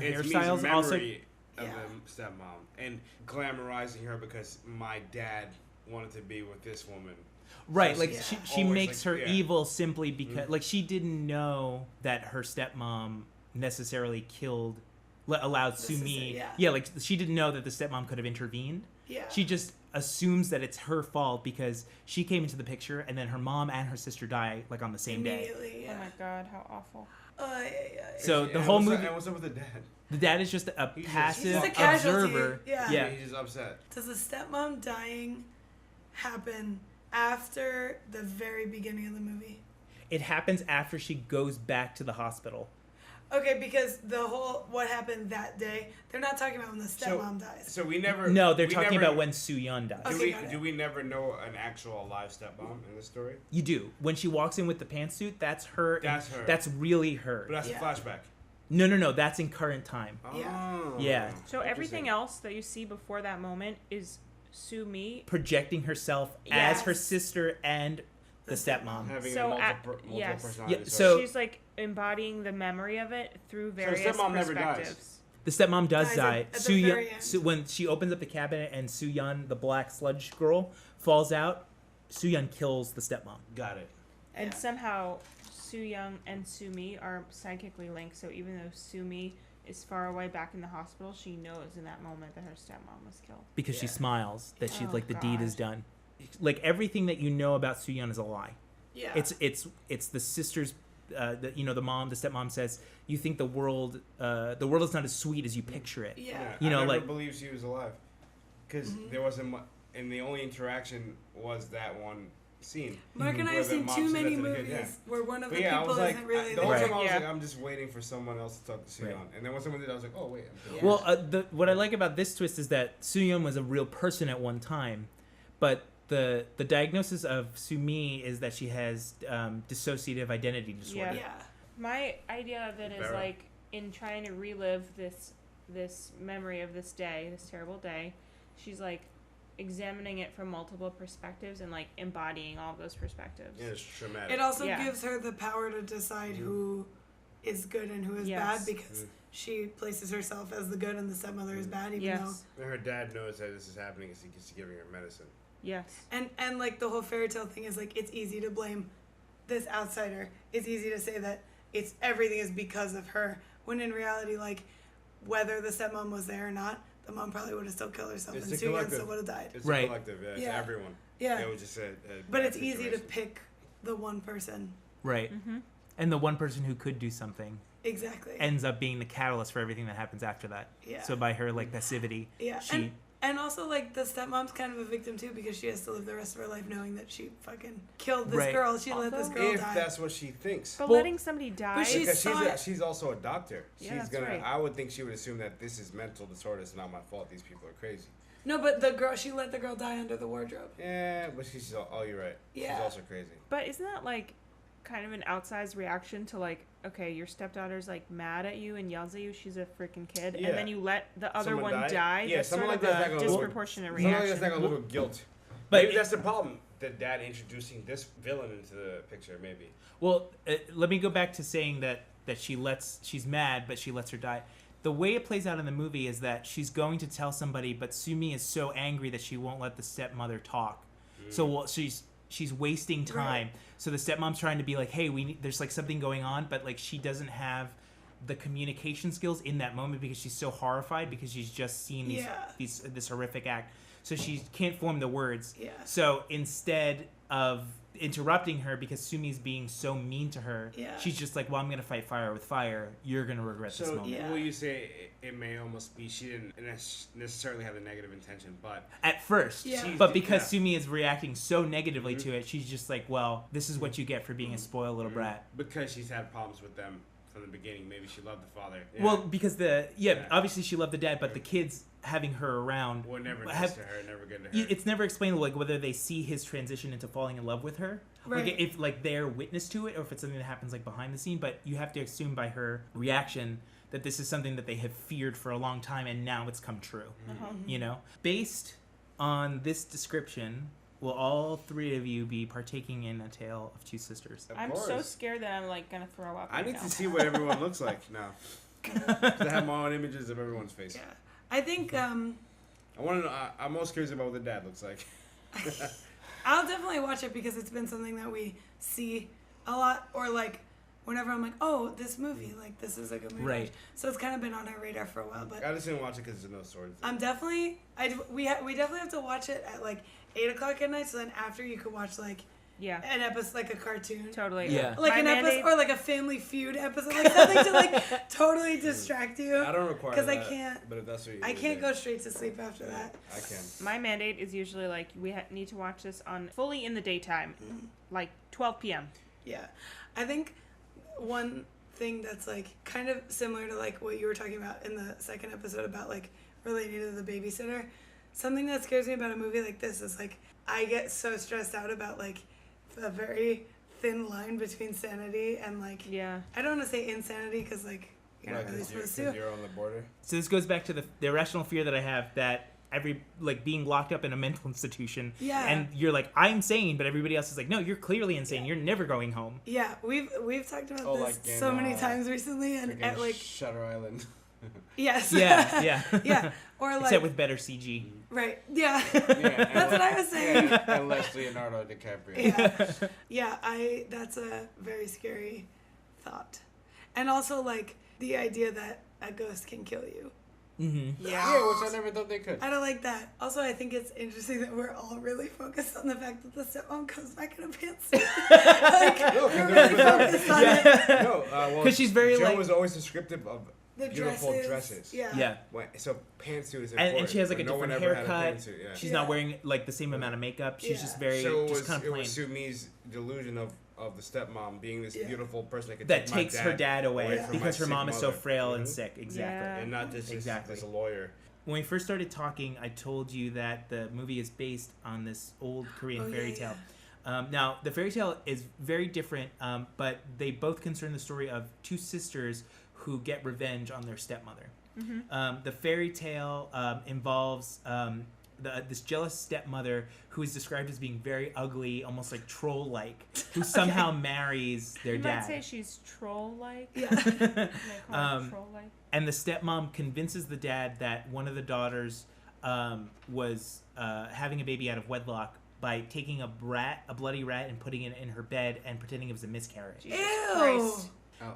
It's hairstyles Mi's also. memory of the stepmom and glamorizing her because my dad wanted to be with this woman. Right, So like she's she always, makes like, her evil simply because like she didn't know that her stepmom necessarily allowed Sumi. Like she didn't know that the stepmom could have intervened. Yeah. She just assumes that it's her fault because she came into the picture and then her mom and her sister die like on the same day. immediately. Oh my god, how awful. So the whole movie. And what's up with the dad? The dad is just a passive He's a casualty. observer. Yeah. He's just upset. Does the stepmom dying happen after the very beginning of the movie? It happens after she goes back to the hospital. Okay, because the whole what happened that day, they're not talking about when the stepmom dies. So we never. No, they're we talking never- about when Soo-yeon dies. Do we never know an actual alive stepmom in the story? You do. When she walks in with the pantsuit, that's her. That's her. That's really her. But that's a flashback. No. That's in current time. Oh. Yeah. So everything else that you see before that moment is Sumi Projecting herself as her sister and the stepmom. Having So multiple yes. personalities. Yeah, so- she's like embodying the memory of it through various stepmom never dies. perspectives. The stepmom does Dies die. at the Soo-yeon, very end. when she opens up the cabinet and Soo-yeon, the black sludge girl, falls out, Soo-yeon kills the stepmom. Got it. And somehow Soo-young and Sumi are psychically linked, so even though Sumi is far away back in the hospital, she knows in that moment that her stepmom was killed. Because she smiles that she Oh, like the deed is God. done. Like everything that you know about Soo-yeon is a lie. Yeah. It's the sister's. The stepmom says, "You think the world is not as sweet as you picture it." Yeah. You know, I never like believed she was alive because there wasn't and the only interaction was that one scene. Mark and I where have the seen mom too said many that to the kid, movies where one of the But yeah, I people was like, isn't really the whole there. time I was Yeah. like, I'm just waiting for someone else to talk to Soo-yeon. Right. And then when someone did, I was like, oh wait. Well, what I like about this twist is that Soo-yeon was a real person at one time, but the diagnosis of Sumi is that she has dissociative identity disorder. Yeah. My idea of it is Vera. like in trying to relive this memory of this day, this terrible day, she's like examining it from multiple perspectives and like embodying all those perspectives. Yeah, it's traumatic. It also Yeah. gives her the power to decide who is good and who is Yes. bad because she places herself as the good and the stepmother is bad, even Yes. And her dad knows that this is happening because he's giving her medicine. Yes. though. And like the whole fairy tale thing is like it's easy to blame this outsider. It's easy to say that it's everything is because of her. When in reality, like whether the stepmom was there or not, the mom probably would have still killed herself It's and a Soo-yeon collective. still would have died. It's Right. a collective, yeah. It's Yeah. everyone. Yeah. It was just a But bad it's easy to situation. pick the one person. Right. Mm-hmm. And the one person who could do something Exactly. ends up being the catalyst for everything that happens after that. Yeah. So by her like passivity, Yeah, she and also like the stepmom's kind of a victim too because she has to live the rest of her life knowing that she fucking killed this Right. girl. She let this girl If die. that's what she thinks. But Well- letting somebody die. But she Because saw it. she's also a doctor. Yeah, She's that's gonna. right. I would think she would assume that this is mental disorder. It's not my fault. These people are crazy. No, but the girl, she let the girl die under the wardrobe. Yeah, but she's. Oh, you're right. Yeah. She's also crazy. But isn't that like kind of an outsized reaction to like, okay, your stepdaughter's like mad at you and yells at you, she's a freaking kid, Yeah. and then you let the other Someone one die? die? Yeah, That's someone sort like of that's a not gonna look- disproportionate Someone like reaction. that's not gonna look guilt. But Maybe that's the problem. The dad introducing this villain into the picture. Maybe. Well, let me go back to saying that she's mad, but she lets her die. The way it plays out in the movie is that she's going to tell somebody, but Sumi is so angry that she won't let the stepmother talk. So she's wasting time. Right. So the stepmom's trying to be like, hey, there's like something going on, but like she doesn't have the communication skills in that moment because she's so horrified because she's just seen this horrific act. So she can't form the words. Yeah. So instead of interrupting her because Sumi's being so mean to her, she's just like, well, I'm going to fight fire with fire. You're going to regret this So moment. will you say it may almost be she didn't necessarily have a negative intention, but At first. Yeah. But because Sumi is reacting so negatively to it, she's just like, well, this is what you get for being a spoiled little brat. because she's had problems with them from the beginning. Maybe she loved the father. Well, because obviously she loved the dad, but the kids having her around were never nice to her, never good to her. It's never explainable, like whether they see his transition into falling in love with her, Right. like if like they're witness to it, or if it's something that happens like behind the scene. But you have to assume by her reaction that this is something that they have feared for a long time, and now it's come true. You know, based on this description, will all three of you be partaking in A Tale of Two Sisters? I'm so scared that I'm like gonna throw up. I right need now. to see what everyone looks like now. 'Cause I have my own images of everyone's face. Yeah, I think I want to know. I'm most curious about what the dad looks like. I'll definitely watch it because it's been something that we see a lot, or like whenever I'm like, oh, this movie, like this is a good movie. Right. So it's kind of been on our radar for a while, but I just didn't watch it because there's no swords. I'm definitely we definitely have to watch it at like 8:00 at night, so then after you could watch like an episode, like a cartoon, Totally, like an episode or like a Family Feud episode, like something to like totally distract you. I don't require because I that, can't. But if that's what I can't go straight to sleep after that. I can. My mandate is usually like we need to watch this on fully in the daytime, like 12 p.m. Yeah, I think one thing that's like kind of similar to like what you were talking about in the second episode about like relating to the babysitter. Something that scares me about a movie like this is like I get so stressed out about like a very thin line between sanity and like I don't want to say insanity because like you're not really supposed to. You're on the border. So this goes back to the irrational fear that I have that being locked up in a mental institution, and you're like, I'm sane, but everybody else is like, no, you're clearly insane. You're never going home. Yeah, we've talked about this like so many times recently, and at like Shutter Island. Yes. Yeah. Or like except with better CG. Right. Yeah. That's what I was saying. And less Leonardo DiCaprio. Yeah. That's a very scary thought, and also like the idea that a ghost can kill you. Mm-hmm. Yeah, which I never thought they could. I don't like that. Also, I think it's interesting that we're all really focused on the fact that the stepmom comes back in a pantsuit. We're really focused on it. No, because she's very Joe like was always descriptive of the beautiful dresses. Yeah. So pantsuit is important. And she has like a no different haircut. She's not wearing like the same amount of makeup. She's just very just kind of plain. It was Sumi's delusion of the stepmom being this beautiful person that takes her dad away from because her mom sick is so mother. frail and sick. Exactly. And not just as a lawyer. When we first started talking, I told you that the movie is based on this old Korean fairy tale. Now, the fairy tale is very different, but they both concern the story of two sisters who get revenge on their stepmother. The fairy tale involves this jealous stepmother who is described as being very ugly, almost like troll-like, who somehow marries their dad. You might say she's troll-like. Yeah. Troll-like. And the stepmom convinces the dad that one of the daughters was having a baby out of wedlock by taking a bloody rat and putting it in her bed and pretending it was a miscarriage. Jesus Christ.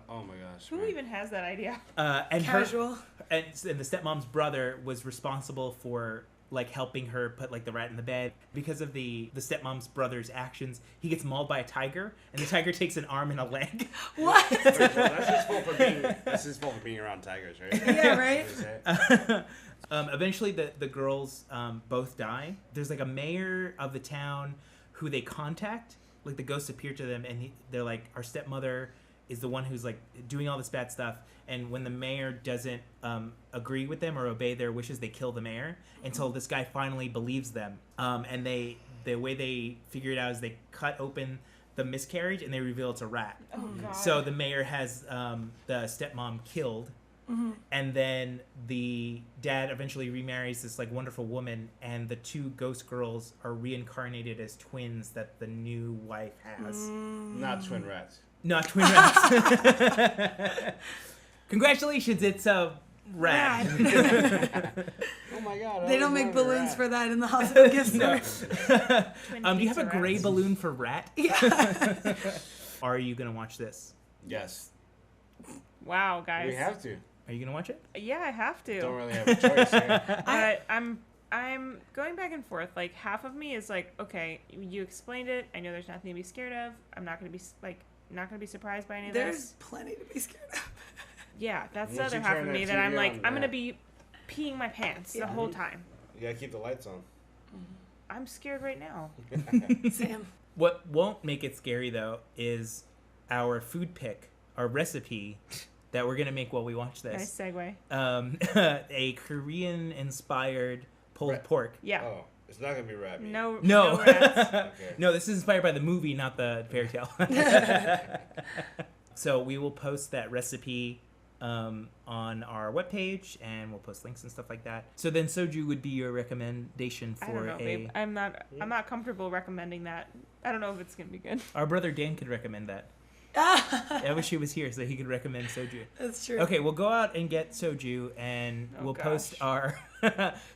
Oh my gosh. Who even has that idea? And Casual. And the stepmom's brother was responsible for like helping her put like the rat in the bed. Because of the stepmom's brother's actions, he gets mauled by a tiger, and the tiger takes an arm and a leg. What? That's his fault for being around tigers, right? Yeah, right. Eventually, the girls both die. There's like a mayor of the town who they contact. Like the ghosts appear to them, and they're like, our stepmother is the one who's like doing all this bad stuff. And when the mayor doesn't agree with them or obey their wishes, they kill the mayor until this guy finally believes them. And the way they figure it out is they cut open the miscarriage and they reveal it's a rat. Oh, God. So the mayor has the stepmom killed. And then the dad eventually remarries this like wonderful woman, and the two ghost girls are reincarnated as twins that the new wife has. Not twin rats. Not twin rats. Congratulations, it's a rat. Oh my God. They don't make balloons for that in the hospital gift store. Do you have a gray balloon for rat? Yeah. Are you going to watch this? Yes. Wow, guys. We have to. Are you going to watch it? Yeah, I have to. Don't really have a choice, right? I'm going back and forth. Like, half of me is like, okay, you explained it. I know there's nothing to be scared of. I'm not going to be not going to be surprised by any of this. There's plenty to be scared of. Yeah, that's the Once other you half turn of me that that I'm TV like, on, I'm going to be peeing my pants the whole time. You gotta keep the lights on. I'm scared right now. Sam. What won't make it scary, though, is our food pick our recipe that we're gonna make while we watch this. Nice segue. A Korean-inspired pulled pork. Yeah. Oh, it's not gonna be rat meat. No rats. Okay. No, this is inspired by the movie, not the fairy tale. So we will post that recipe on our webpage, and we'll post links and stuff like that. So then soju would be your recommendation for I don't know, babe. I'm not comfortable recommending that. I don't know if it's gonna be good. Our brother Dan could recommend that. I wish he was here so he could recommend soju. That's true. Okay, we'll go out and get soju, and we'll post our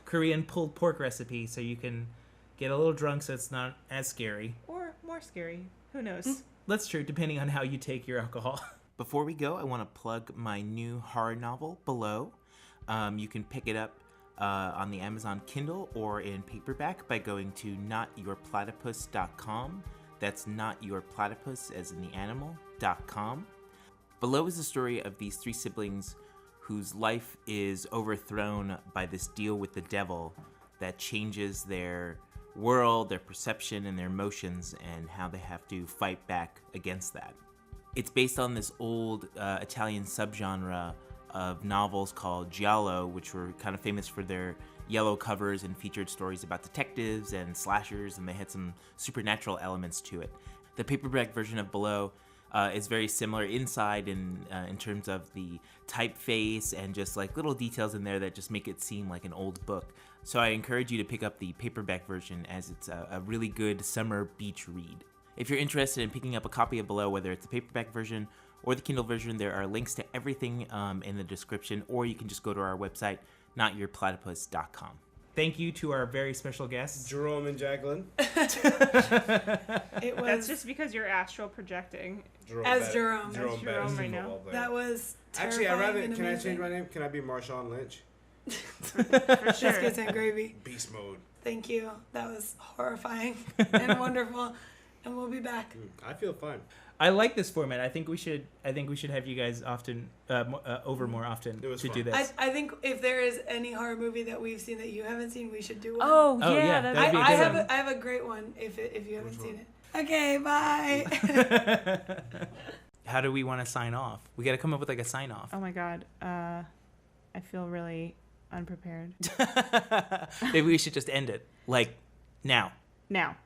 Korean pulled pork recipe so you can get a little drunk so it's not as scary. Or more scary. Who knows? That's true, depending on how you take your alcohol. Before we go, I want to plug my new horror novel, Below. You can pick it up on the Amazon Kindle or in paperback by going to notyourplatypus.com. That's notyourplatypus, as in the animal.com. Below is the story of these three siblings whose life is overthrown by this deal with the devil that changes their world, their perception, and their emotions, and how they have to fight back against that. It's based on this old Italian subgenre of novels called giallo, which were kind of famous for their yellow covers and featured stories about detectives and slashers, and they had some supernatural elements to it. The paperback version of Below is very similar inside in terms of the typeface and just like little details in there that just make it seem like an old book. So I encourage you to pick up the paperback version, as it's a really good summer beach read. If you're interested in picking up a copy of Below, whether it's the paperback version or the Kindle version, there are links to everything in the description, or you can just go to our website, notyourplatypus.com. Thank you to our very special guests, Jerome and Jaqueline. That's just because you're astral projecting. Jerome right now. That was actually. Can I change my name? Can I be Marshawn Lynch? For sure. Biscuits and gravy. Beast mode. Thank you. That was horrifying and wonderful. And we'll be back. I feel fine. I like this format. I think we should have you guys often over more often to fun. do this. I think if there is any horror movie that we've seen that you haven't seen, we should do one. Oh yeah, that'd be a good one. I have a great one if you haven't seen it. Okay, bye. How do we want to sign off? We got to come up with like a sign off. Oh my god, I feel really unprepared. Maybe we should just end it like now. Now.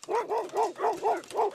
Woof, woof, woof, woof, woof, woof.